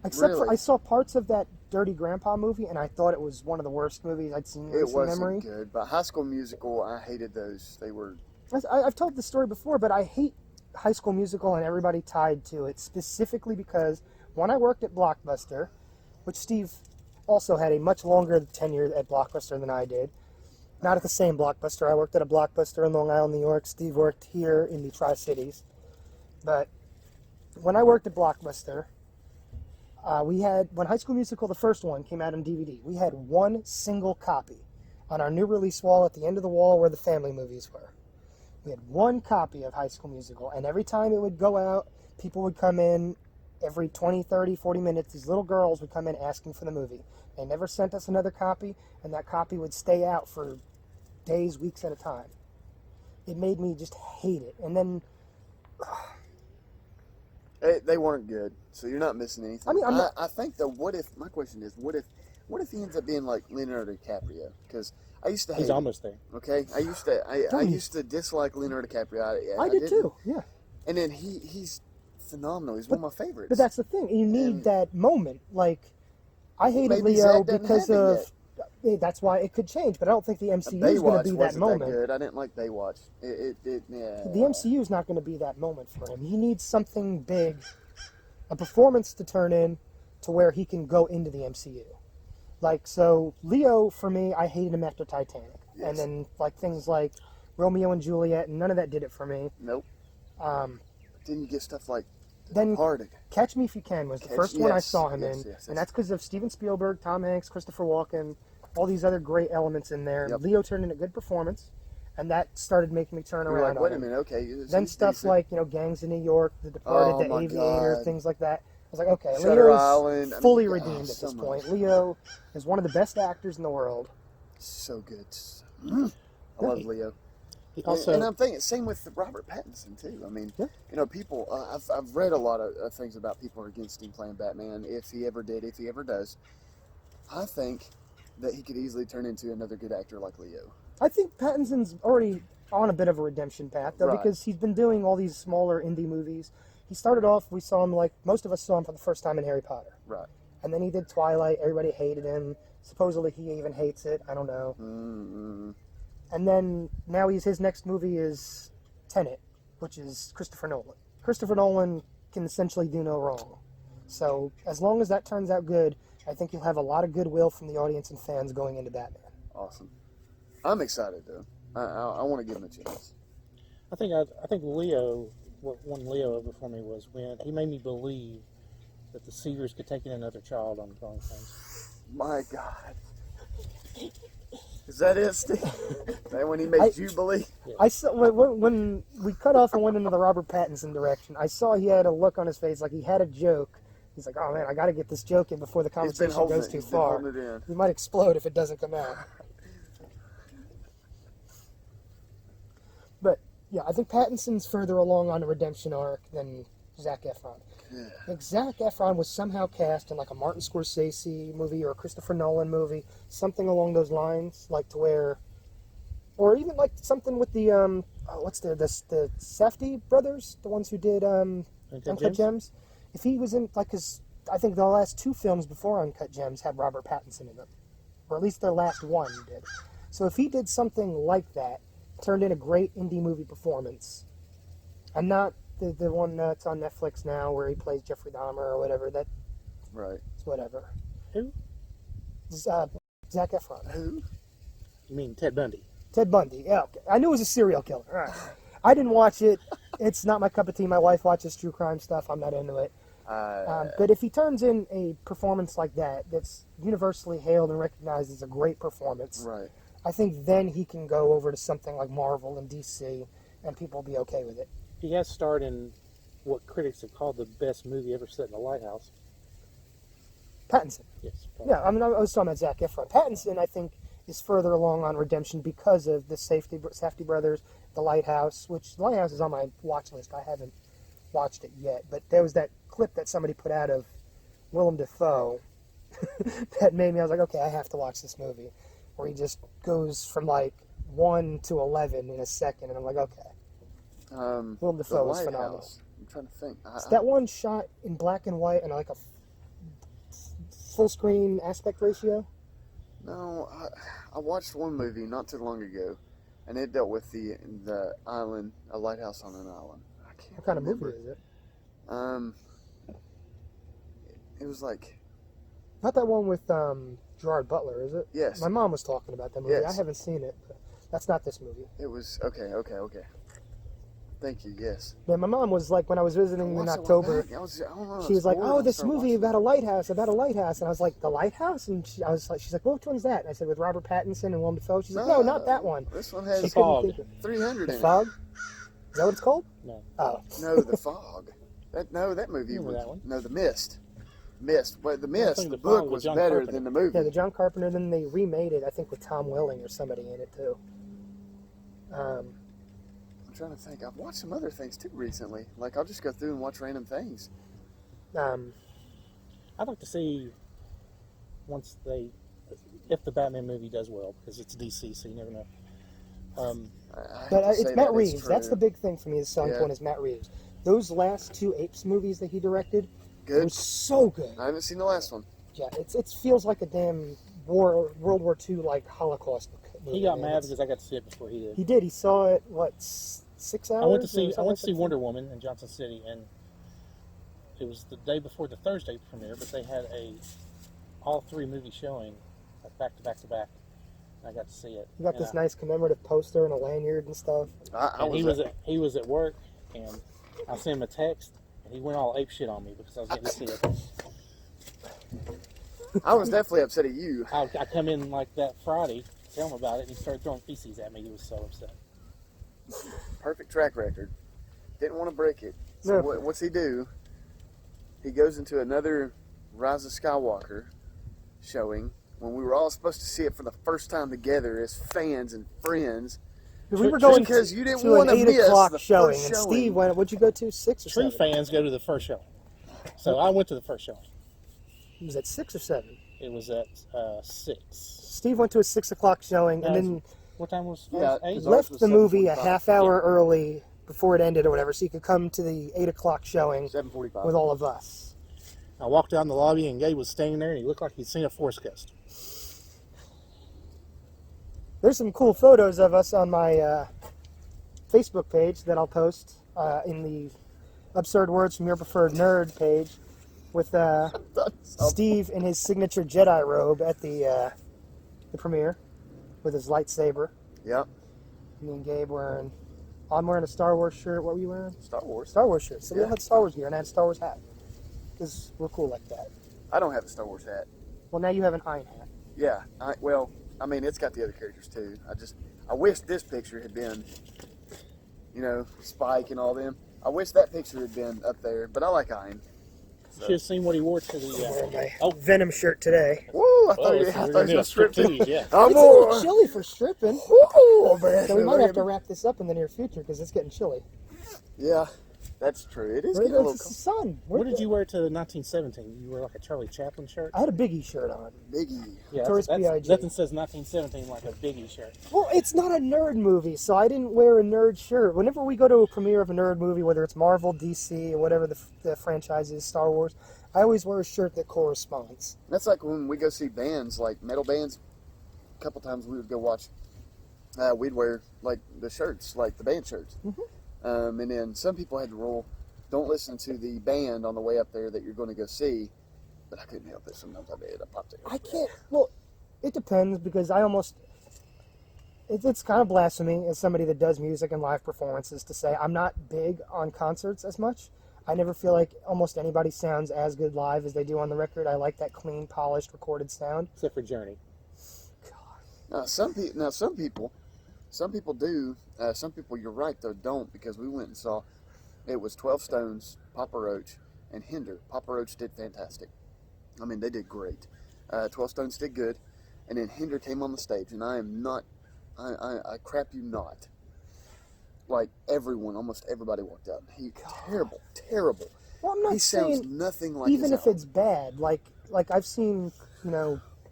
Except for Really? I saw parts of that Dirty Grandpa movie, and I thought it was one of the worst movies I'd seen in It recent wasn't memory. good, but High School Musical, I hated those. They were I've told the story before, but I hate High School Musical and everybody tied to it, specifically because when I worked at Blockbuster, which Steve also had a much longer tenure at Blockbuster than I did, not at the same Blockbuster. I worked at a Blockbuster in Long Island, New York. Steve worked here in the Tri-Cities. But when I worked at Blockbuster, when High School Musical, the first one, came out on DVD, we had one single copy on our new release wall at the end of the wall where the family movies were. We had one copy of High School Musical, and every time it would go out, people would come in every 20, 30, 40 minutes, these little girls would come in asking for the movie. They never sent us another copy, and that copy would stay out for days, weeks at a time. It made me just hate it. And then... They weren't good, so you're not missing anything. I mean, I think, though, my question is, what if he ends up being like Leonardo DiCaprio? Because I used to hate He's him, almost there. okay? I used to dislike Leonardo DiCaprio. I did too, yeah. And then he's phenomenal. He's one of my favorites. But that's the thing. You need that moment. Like, I hated maybe Leo Zach doesn't because have it of... That's why it could change, but I don't think the MCU is going to be that wasn't moment. that good. I didn't like Baywatch. Yeah. The MCU is not going to be that moment for him. He needs something big, a performance to turn in to where he can go into the MCU. Like, so Leo, for me, I hated him after Titanic. Yes. And then, like, things like Romeo and Juliet, and none of that did it for me. Nope. Didn't you get stuff like Then Departed? Catch Me If You Can was the first one I saw him in. Yes. And that's because of Steven Spielberg, Tom Hanks, Christopher Walken, all these other great elements in there. Yep. Leo turned in a good performance, and that started making me turn You're around like, wait on a him. minute, okay. Then stuff decent. like, Gangs of New York, The Departed, Oh, The my Aviator, God. things like that. I was like, okay, Shutter Leo's Island. fully I mean, redeemed at so this much. point. Leo is one of the best actors in the world. So good. I love Leo. He also, and I'm thinking, same with Robert Pattinson, too. I mean, Yeah. people, I've read a lot of things about people against him playing Batman, if he ever does. I think that he could easily turn into another good actor like Leo. I think Pattinson's already on a bit of a redemption path, though, Right. because he's been doing all these smaller indie movies. He started off, we saw him, like, most of us saw him for the first time in Harry Potter. Right. And then he did Twilight. Everybody hated him. Supposedly he even hates it. I don't know. Mm-hmm. And then now his next movie is Tenet, which is Christopher Nolan. Christopher Nolan can essentially do no wrong. So as long as that turns out good, I think you'll have a lot of goodwill from the audience and fans going into Batman. Awesome. I'm excited, though. I want to give him a chance. I think Leo, what won Leo over for me was when he made me believe that the Seegers could take in another child on growing things. My God. Is that it, Steve? That when he made you believe? I saw when we cut off and went into the Robert Pattinson direction. I saw he had a look on his face like he had a joke. He's like, "Oh man, I got to get this joke in before the conversation goes too far. He might explode if it doesn't come out." But yeah, I think Pattinson's further along on the redemption arc than Zac Efron. Yeah. Like Zac Efron was somehow cast in like a Martin Scorsese movie or a Christopher Nolan movie, something along those lines, like to where, or even like something with the the Safdie brothers, the ones who did Uncut Gems. If he was in because I think the last two films before Uncut Gems had Robert Pattinson in them, or at least their last one did. So if he did something like that, turned in a great indie movie performance, and not the one that's on Netflix now where he plays Jeffrey Dahmer or whatever. That Right. it's whatever. Who? Zac Efron. Who? You mean Ted Bundy? Ted Bundy. Yeah, okay. I knew it was a serial killer. All right. I didn't watch it. It's not my cup of tea. My wife watches true crime stuff. I'm not into it. But if he turns in a performance like that, that's universally hailed and recognized as a great performance, Right. I think then he can go over to something like Marvel and DC, and people will be okay with it. He has starred in what critics have called the best movie ever set in the Lighthouse. Pattinson. Yes. Yeah, I mean, I was talking about Zac Efron. Pattinson, I think, is further along on redemption because of the Safdie brothers, The Lighthouse, which The Lighthouse is on my watch list. I haven't watched it yet, but there was that clip that somebody put out of Willem Dafoe that made me, I was like, okay, I have to watch this movie, where he just goes from like 1 to 11 in a second, and I'm like, okay. Willem Dafoe was phenomenal. I'm trying to think. Is that one shot in black and white and like a full screen aspect ratio? No, I watched one movie not too long ago, and it dealt with the island, a lighthouse on an island. I can't What kind of remember. movie is it? It was like, Not that one with Gerard Butler, is it? yes, My mom was talking about that movie. Yes. I haven't seen it, but that's not this movie. it was okay. Thank you. Yes. Yeah, my mom was like, when I was visiting in Watched it October, I don't know, she was like, bored, "Oh, I this started movie watching about a lighthouse, and I was like, "The Lighthouse?" And she's like, "Well, which one's that?" And I said, "With Robert Pattinson and Willem Dafoe." She's like, "No, not that one." This one She has The couldn't Fog. think of 300 The in Fog. Is that what it's called? No. Oh, it. No, The Fog. That movie Remember was that one? no The Mist. But The Mist, think the the follow book with was John better Carpenter. than the movie. Yeah, the John Carpenter. Then they remade it, I think, with Tom Welling or somebody in it too. I'm trying to think. I've watched some other things too recently. Like I'll just go through and watch random things. I'd like to see if the Batman movie does well, because it's DC, so you never know. But it's Matt true. Reeves. That's the big thing for me. The selling Yeah. point is Matt Reeves. Those last 2 Apes movies that he directed Good. were so good. I haven't seen the last one. Yeah, it feels like a damn World War II like Holocaust movie. He got man. mad because I got to see it before he did. He did. He saw it 6 hours. I went to see or something like Wonder Woman in Johnson City, and it was the day before the Thursday premiere, but they had all 3 movie showing, like back to back to back. And I got to see it. He got this nice commemorative poster and a lanyard and stuff. He was at work, and I sent him a text, and he went all ape shit on me because I was getting to see it. I was definitely upset at you. I come in like that Friday, tell him about it, and he started throwing feces at me. He was so upset. Perfect track record. Didn't want to break it. So No. what's he do? He goes into another Rise of Skywalker showing when we were all supposed to see it for the first time together as fans and friends. We were going because you didn't to an want to 8 miss o'clock the showing, first and showing. Steve went. What'd you go to? 6 or True 7? fans go to the first showing. So I went to the first showing. It was at 6 or 7. It was at 6. Steve went to a 6 o'clock showing, and then What time was Yeah, it? 8? Ours left was the movie a 7:45. half hour early before it ended or whatever, so you could come to the 8 o'clock showing 7:45. with all of us. I walked down the lobby, and Gabe was standing there, and he looked like he'd seen a force gust. There's some cool photos of us on my Facebook page that I'll post in the Absurd Words from Your Preferred Nerd page with Steve in his signature Jedi robe at the premiere with his lightsaber. Yep. Me and Gabe I'm wearing a Star Wars shirt. What were you wearing? Star Wars. Star Wars shirt. So we Yeah. all had Star Wars gear, and I had a Star Wars hat. Because we're cool like that. I don't have a Star Wars hat. Well, now you have an Iron hat. Yeah. I mean, it's got the other characters too. I wish this picture had been, Spike and all them. I wish that picture had been up there, but I like Iron. You should have seen what he wore to I'm wearing the. my Venom shirt today. Woo! I thought Oh, you it's were going to strip too. Yeah. I'm It's a little more. chilly for stripping. Woo, man. So we might have to wrap this up in the near future because it's getting chilly. Yeah, that's true. It is Where getting a little it's the sun. What did you wear to 1917? You wear like a Charlie Chaplin shirt? I had a Biggie shirt on. biggie. Yeah, Notorious B.I.G.. nothing says 1917 like a Biggie shirt. Well, it's not a nerd movie, so I didn't wear a nerd shirt. Whenever we go to a premiere of a nerd movie, whether it's Marvel, DC, or whatever the franchise is, Star Wars, I always wear a shirt that corresponds. That's like when we go see bands, like metal bands. A couple times we would go watch. We'd wear like the shirts, like the band shirts. And then some people had the rule: don't listen to the band on the way up there that you're going to go see. But I couldn't help it. Sometimes I did. I popped it. I can't. Well, it depends because I almost. It's kind of blasphemy as somebody that does music and live performances to say I'm not big on concerts as much. I never feel like almost anybody sounds as good live as they do on the record. I like that clean, polished, recorded sound. Except for Journey. Now some people do. Some people, you're right though, don't, because we went and saw. It was 12 Stones, Papa Roach, and Hinder. Papa Roach did fantastic. I mean, they did great. 12 Stones did good, and then Hinder came on the stage, and I crap you not. Like almost everybody walked out. Terrible. Well, I'm not He sounds saying nothing like even his if it's bad. Like I've seen,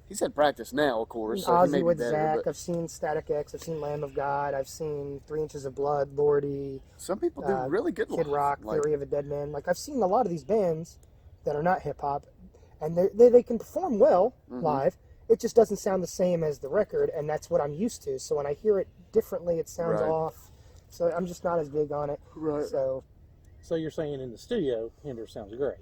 He's had practice now, of course. So he may Ozzy be with better, Zach. but I've seen Static X. I've seen Lamb of God. I've seen 3 Inches of Blood, Lordy, some people do really good Kid live. Rock, Like, Theory of a Dead Man. Like I've seen a lot of these bands that are not hip hop, and they can perform well live. It just doesn't sound the same as the record, and that's what I'm used to. So when I hear it differently, it sounds Right. off. So I'm just not as big on it. Right. So So you're saying in the studio, Hinder sounds great.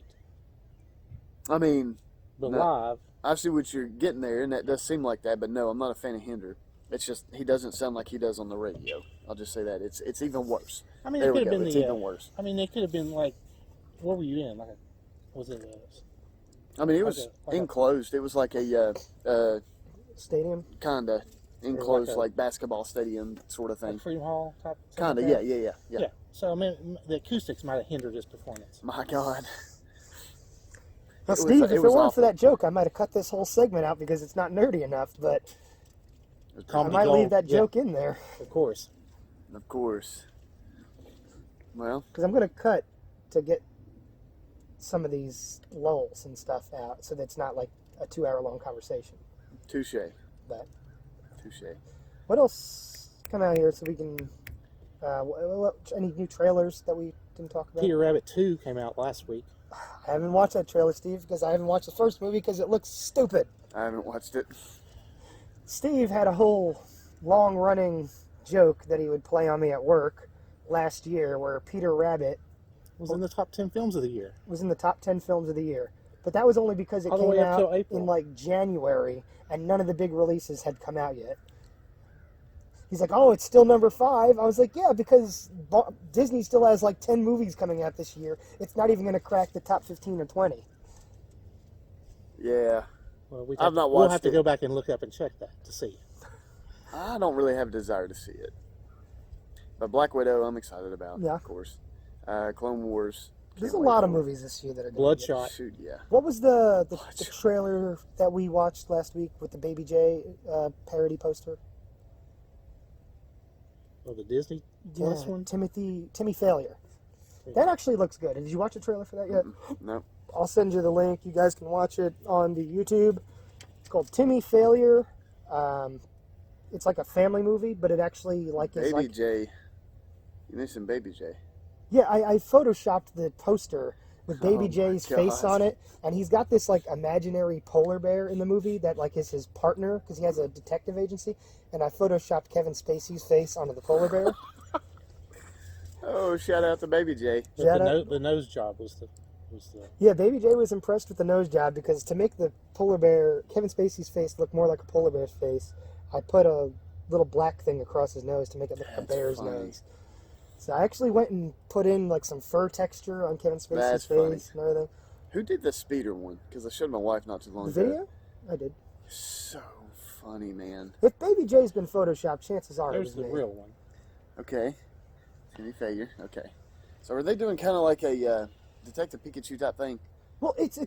I mean, But No. live, I see what you're getting there, and that does seem like that. But no, I'm not a fan of Hinder. It's just he doesn't sound like he does on the radio. I'll just say that it's even worse. I mean, There it we could have go. been It's the. even worse. I mean, they could have been like, what were you in? Like, was it? I mean, it was like a- enclosed. It was like a stadium. kinda. enclosed like like basketball stadium sort of thing. like Freedom Hall type. Kind of, like that. yeah. So I mean, the acoustics might have hindered his performance. My God. Well, It was- Steve, if it was weren't for awful. that joke, I might have cut this whole segment out because it's not nerdy enough. But I Comedy might gold. leave that Yeah, joke in there of course. Of course. Well, because I'm going to cut to get some of these lulls and stuff out, so that it's not like a 2-hour-long conversation. touche. But Touche. what else come out here so we can? Any new trailers that we didn't talk about? Peter Rabbit 2 came out last week. I haven't watched that trailer, Steve, because I haven't watched the first movie because it looks stupid. I haven't watched it. Steve had a whole long-running joke that he would play on me at work last year, where Peter Rabbit Was in the top 10 films of the year. was in the top 10 films of the year. But that was only because it All the came way up till out April. in like January, and none of the big releases had come out yet. He's like, oh, it's still number 5. I was like, yeah, because Disney still has like 10 movies coming out this year. It's not even going to crack the top 15 or 20. Yeah. Well, I've not we'll watched have to it. go back and look up and check that to see. I don't really have a desire to see it. But Black Widow, I'm excited about, Yeah. of course. Clone Wars. There's a can't wait lot of for it. movies this year that are going to Bloodshot. Shoot, yeah. What was the trailer that we watched last week with the Baby J parody poster? Oh, the Disney Plus one? Timmy Failure. That actually looks good. Did you watch the trailer for that yet? No. I'll send you the link. You guys can watch it on the YouTube. It's called Timmy Failure. It's like a family movie, but it actually like is Baby like J. You mentioned Baby J. yeah. I photoshopped the poster with Baby Oh my J's face God. on it, and he's got this like imaginary polar bear in the movie that like is his partner because he has a detective agency, and I photoshopped Kevin Spacey's face onto the polar bear. Oh, shout out to Baby J. But Shout the nose job was the Yeah, Baby J was impressed with the nose job because to make the polar bear, Kevin Spacey's face look more like a polar bear's face, I put a little black thing across his nose to make it look like a That's bear's funny. nose. So I actually went and put in like some fur texture on Kevin Spacey's That's face funny. and everything. Who did the speeder one? Because I showed my wife not too long The ago. video? I did. So funny, man. If Baby J's been photoshopped, chances are it there's was the me. real one. Okay. Timmy Failure. Okay. So are they doing kind of like a Detective Pikachu type thing? Well, it's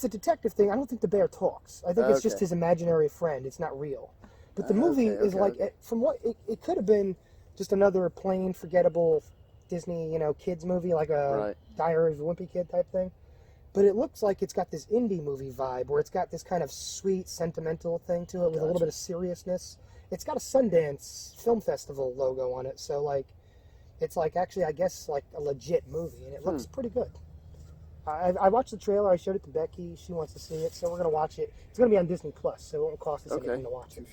a detective thing. I don't think the bear talks. I think it's just Okay. his imaginary friend. It's not real. But the movie is like, from what it could have been, just another plain, forgettable Disney, kids movie, like a Right. Diary of a Wimpy Kid type thing. But it looks like it's got this indie movie vibe, where it's got this kind of sweet, sentimental thing to it with a little Gotcha. bit of seriousness. It's got a Sundance Film Festival logo on it, so like, it's like actually, I guess, like a legit movie, and it looks pretty good. I watched the trailer. I showed it to Becky. She wants to see it, so we're gonna watch it. It's gonna be on Disney Plus, so it won't cost us anything to watch it.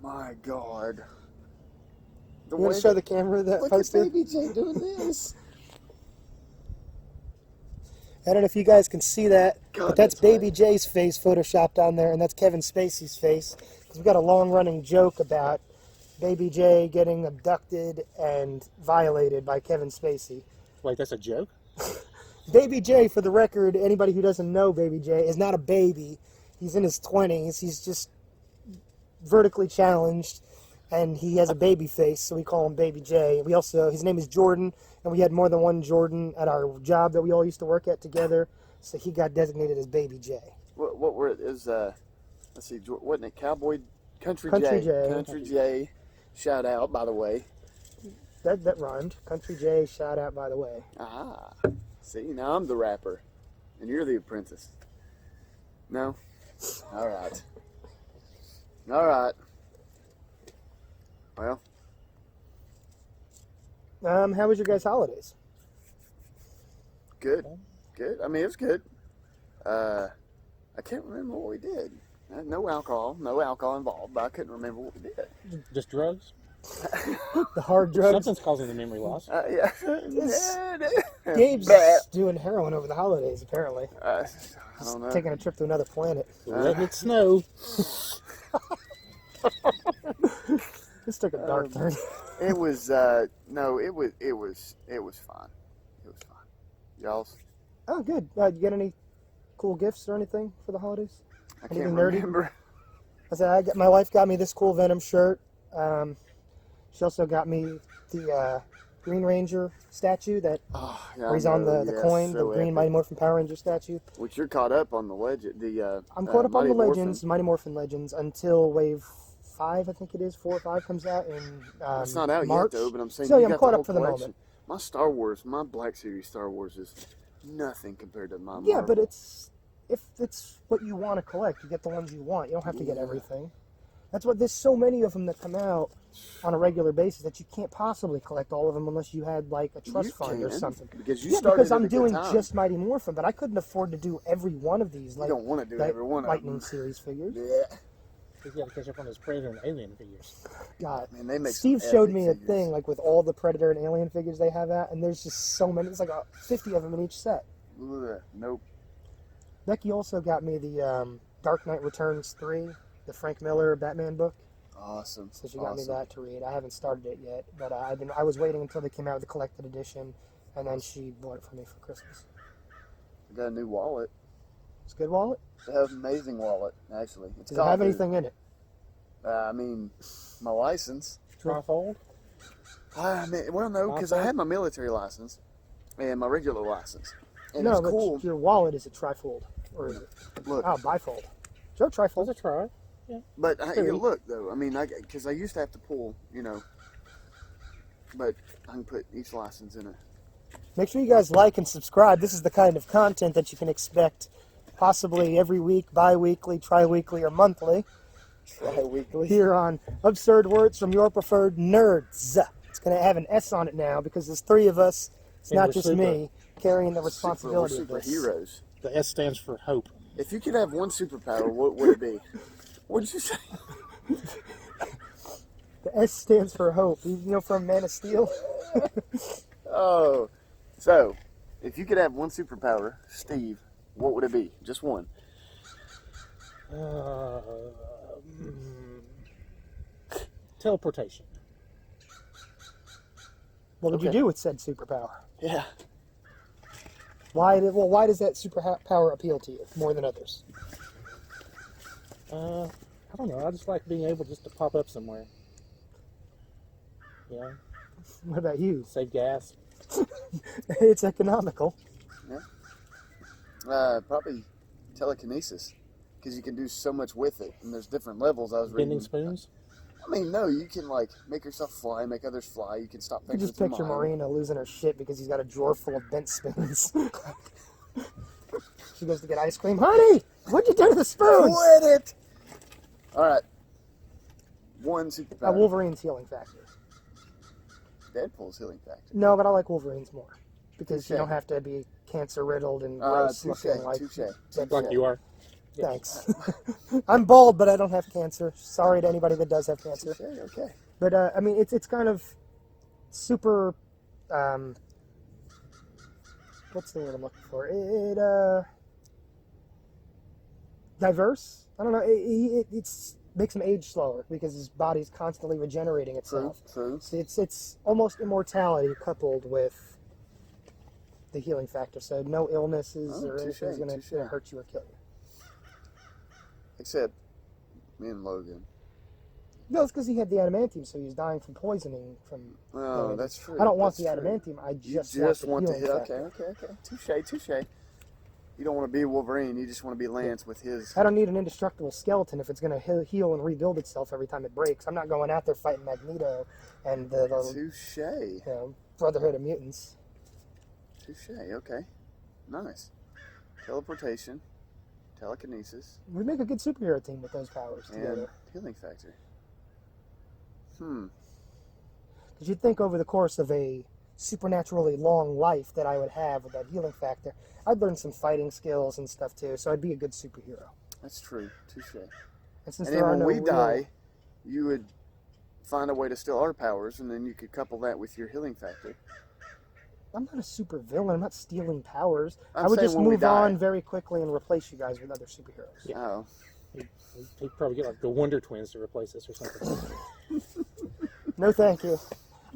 My God. The You want way to show the camera that Look at poster? Baby J doing this. I don't know if you guys can see that, God, but that's that's Baby right. J's face photoshopped on there, and that's Kevin Spacey's face. Because we've got a long-running joke about Baby J getting abducted and violated by Kevin Spacey. Wait, that's a joke? Baby J, for the record, anybody who doesn't know Baby J, is not a baby. He's in his 20s. He's just vertically challenged, and he has a baby face, so we call him Baby J. His name is Jordan, and we had more than one Jordan at our job that we all used to work at together, so he got designated as Baby J. What were it is? Let's see. Wasn't it Cowboy Country Country J? J. Country J. Shout out, by the way. That rhymed. Country J, shout out, by the way. Ah. See, now I'm the rapper, and you're the apprentice. No. All right. All right. Well, How was your guys' holidays? good. Good. I mean, it was good. I can't remember what we did. No alcohol involved, but I couldn't remember what we did. Just drugs? The hard drugs? Something's causing the memory loss. Yeah. Gabe's Bad. doing heroin over the holidays, apparently. I don't know. Taking a trip to another planet. Letting it snow. This took a dark turn. It was no, it was fun. It was fun. Y'all's? Oh, good. You get any cool gifts or anything for the holidays? I can't Anything nerdy? remember. I said, my wife got me this cool Venom shirt. She also got me the Green Ranger statue that where he's on the coin, the Green Mighty Morphin Power Ranger statue. Which you're caught up on the legend. I'm caught up on the Mighty Legends, Mighty Morphin Legends, until Wave 5, I think it is, 4 or 5 comes out in it's not out March. yet, though, but I'm saying So you yeah, I'm got caught the up for whole the collection. moment. My Black Series Star Wars is nothing compared to my Yeah, Marvel. but if it's what you want to collect, you get the ones you want. You don't have to get everything. That's what there's so many of them that come out on a regular basis that you can't possibly collect all of them unless you had like a trust fund or something. Because you Yeah, started because at I'm a good doing time. just Mighty Morphin, but I couldn't afford to do every one of these. Like, You don't want to do every one of Lightning them. series figures. Yeah. You got to catch up on those Predator and Alien figures. God, Man, they make Steve some showed epic me a figures. thing like with all the Predator and Alien figures they have out, and there's just so many. It's like 50 of them in each set. Ugh, nope. Becky also got me the Dark Knight Returns 3, the Frank Miller Batman book. Awesome. So she got me that to read. I haven't started it yet, but I was waiting until they came out with the collected edition, and then she bought it for me for Christmas. I got a new wallet. It's a good wallet. It has an amazing wallet, actually. Does it have anything in it? I mean, my license. Trifold? Well, no, because I had my military license and my regular license. And No, it's but cool. your wallet is a trifold, or is it? Look, Oh, bifold. Sure, trifold. That's a try. but look, though. I mean, because I used to have to pull, but I can put each license in it. Make sure you guys like and subscribe. This is the kind of content that you can expect possibly every week, bi-weekly, tri-weekly, or monthly Tri-weekly. here on Absurd Words from Your Preferred Nerds. It's going to have an S on it now because there's 3 of us. It's And not we're just super. me carrying the We're responsibility of this. superheroes. The S stands for hope. If you could have one superpower, what would it be? What'd you say? The S stands for hope. You know from Man of Steel? Oh, so if you could have one superpower, Steve, what would it be? Just one. Teleportation. What would you Okay. do with said superpower? Yeah. Why does that superpower appeal to you more than others? I don't know. I just like being able just to pop up somewhere. You know, What about you? save gas. It's economical. Probably telekinesis, because you can do so much with it, and there's different levels. I was Bending reading. spoons. I mean, no, you can like make yourself fly, make others fly. You can stop You things just with your picture mind. Marina losing her shit because he's got a drawer full of bent spoons. She goes to get ice cream. Honey, what'd you do to the spoons? Quit it! All right. One superpower. Wolverine's healing factor. Deadpool's healing factor. No, but I like Wolverine's more because you Touche. don't have to be cancer riddled and gross Touche, looking like. touche. Like you are. Thanks. I'm bald, but I don't have cancer. Sorry to anybody that does have cancer. Okay. But I mean, it's kind of super. What's the word I'm looking for? Diverse. I don't know. It's makes him age slower because his body's constantly regenerating itself. True. So it's almost immortality coupled with the healing factor. So no illnesses or touche, anything's going touche. to hurt you or kill you. Except me and Logan. No, it's because he had the adamantium, so he's dying from poisoning from. Oh, that's true. I don't want That's the true. adamantium. I You just want the to healing hit. factor. Okay. Touche. You don't want to be Wolverine. You just want to be Lantz with his. I don't need an indestructible skeleton if it's going to heal and rebuild itself every time it breaks. I'm not going out there fighting Magneto and the Touche. Brotherhood of Mutants. Touche. Okay. Nice. Teleportation, telekinesis, We'd make a good superhero team with those powers and together. healing factor. Because you'd think over the course of a supernaturally long life that I would have with that healing factor, I'd learn some fighting skills and stuff too, so I'd be a good superhero. That's true. Touche. And since And there then are when no we real- die, you would find a way to steal our powers, and then you could couple that with your healing factor. I'm not a super villain. I'm not stealing powers. I'm I would saying just when we move die. on very quickly and replace you guys with other superheroes. Yeah. Oh. He'd probably get like the Wonder Twins to replace us or something. No, thank you.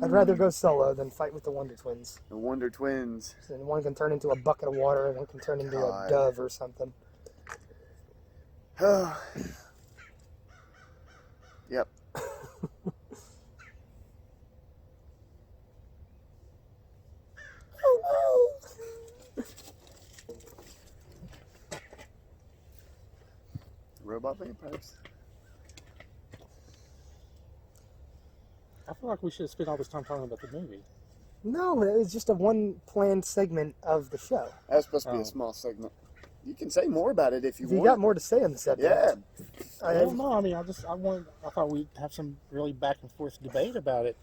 I'd rather go solo than fight with the Wonder Twins. The Wonder Twins. And one can turn into a bucket of water, and one can turn into God. a dove or something. Robot vampires. I feel like we should have spent all this time talking about the movie. No, it was just a one planned segment of the show. That's supposed to be a small segment. You can say more about it if you If want. you got more to say on the subject. Yeah. I don't know. I mean, I thought we'd have some really back and forth debate about it.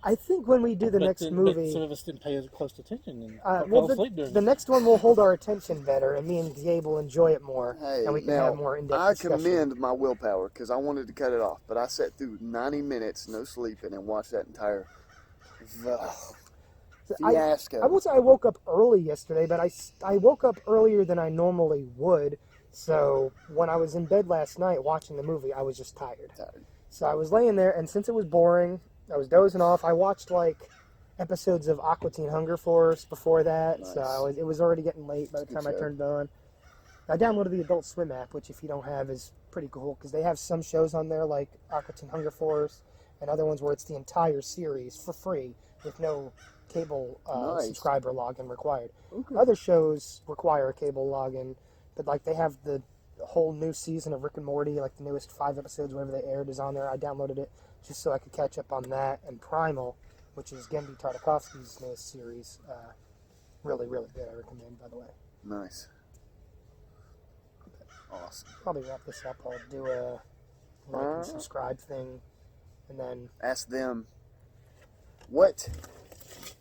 I think when we do the next But movie, some of us didn't pay as close attention and well, fell asleep during the it. next one will hold our attention better, and me and Gabe will enjoy it more, Hey, and we can now, have more in-depth I discussion. commend my willpower because I wanted to cut it off, but I sat through 90 minutes, no sleeping, and watched that entire fiasco. I will say I woke up early yesterday, but I woke up earlier than I normally would. So when I was in bed last night watching the movie, I was just tired. So I was laying there, and since it was boring, I was dozing off. I watched like episodes of Aqua Teen Hunger Force before that, Nice. so it was already getting late by the Good time I show. turned it on. I downloaded the Adult Swim app, which if you don't have is pretty cool because they have some shows on there like Aqua Teen Hunger Force and other ones where it's the entire series for free with no cable Nice. subscriber login required. Okay. Other shows require a cable login, but like they have the whole new season of Rick and Morty, like the newest 5 episodes, whenever they aired, is on there. I downloaded it just so I could catch up on that, and Primal, which is Gendy Tartakovsky's newest series. Really, really good. I recommend, by the way. Nice. Awesome. Probably wrap this up. I'll do a like and subscribe thing, and then Ask them what.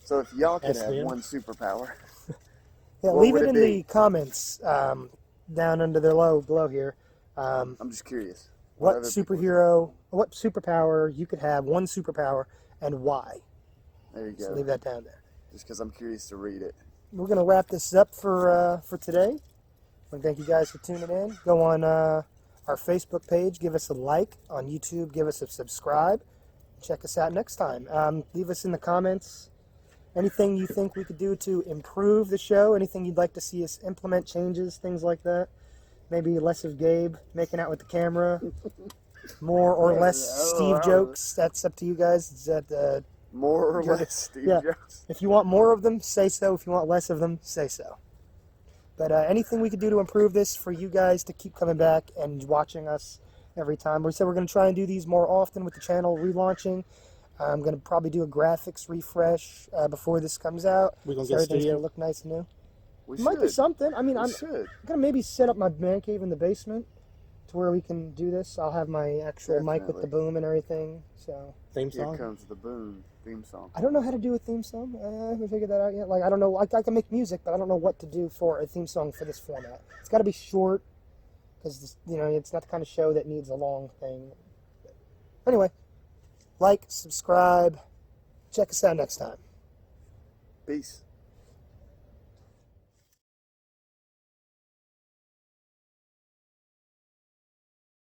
So if y'all could Ask have them? one superpower, yeah, What leave would it it in be? the comments down under the below here. I'm just curious. What other people- what superpower you could have, one superpower, and why? There you So go. leave that down there. Just because I'm curious to read it. We're gonna wrap this up for today. I thank you guys for tuning in. Go on our Facebook page, give us a like. On YouTube, give us a subscribe. Check us out next time. Leave us in the comments anything you think we could do to improve the show. Anything you'd like to see us implement, changes, things like that. Maybe less of Gabe making out with the camera, more or less Steve jokes. That's up to you guys. Is that More or You're- less Steve yeah. Jobs. if you want more of them, say so. If you want less of them, say so. But anything we could do to improve this for you guys to keep coming back and watching us every time. We said we're going to try and do these more often with the channel relaunching. I'm going to probably do a graphics refresh before this comes out. We're going So to get a everything's studio. going to look nice and new. We Might be should. something. I mean, We I'm should. going to maybe set up my man cave in the basement to where we can do this. I'll have my actual mic with the Definitely. boom and everything. So Theme Here song. comes the boom theme song. I don't know how to do a theme song. I haven't figured that out yet. Like, I don't know. I can make music, but I don't know what to do for a theme song for this format. It's got to be short because, it's not the kind of show that needs a long thing. Anyway, like, subscribe. Check us out next time. Peace.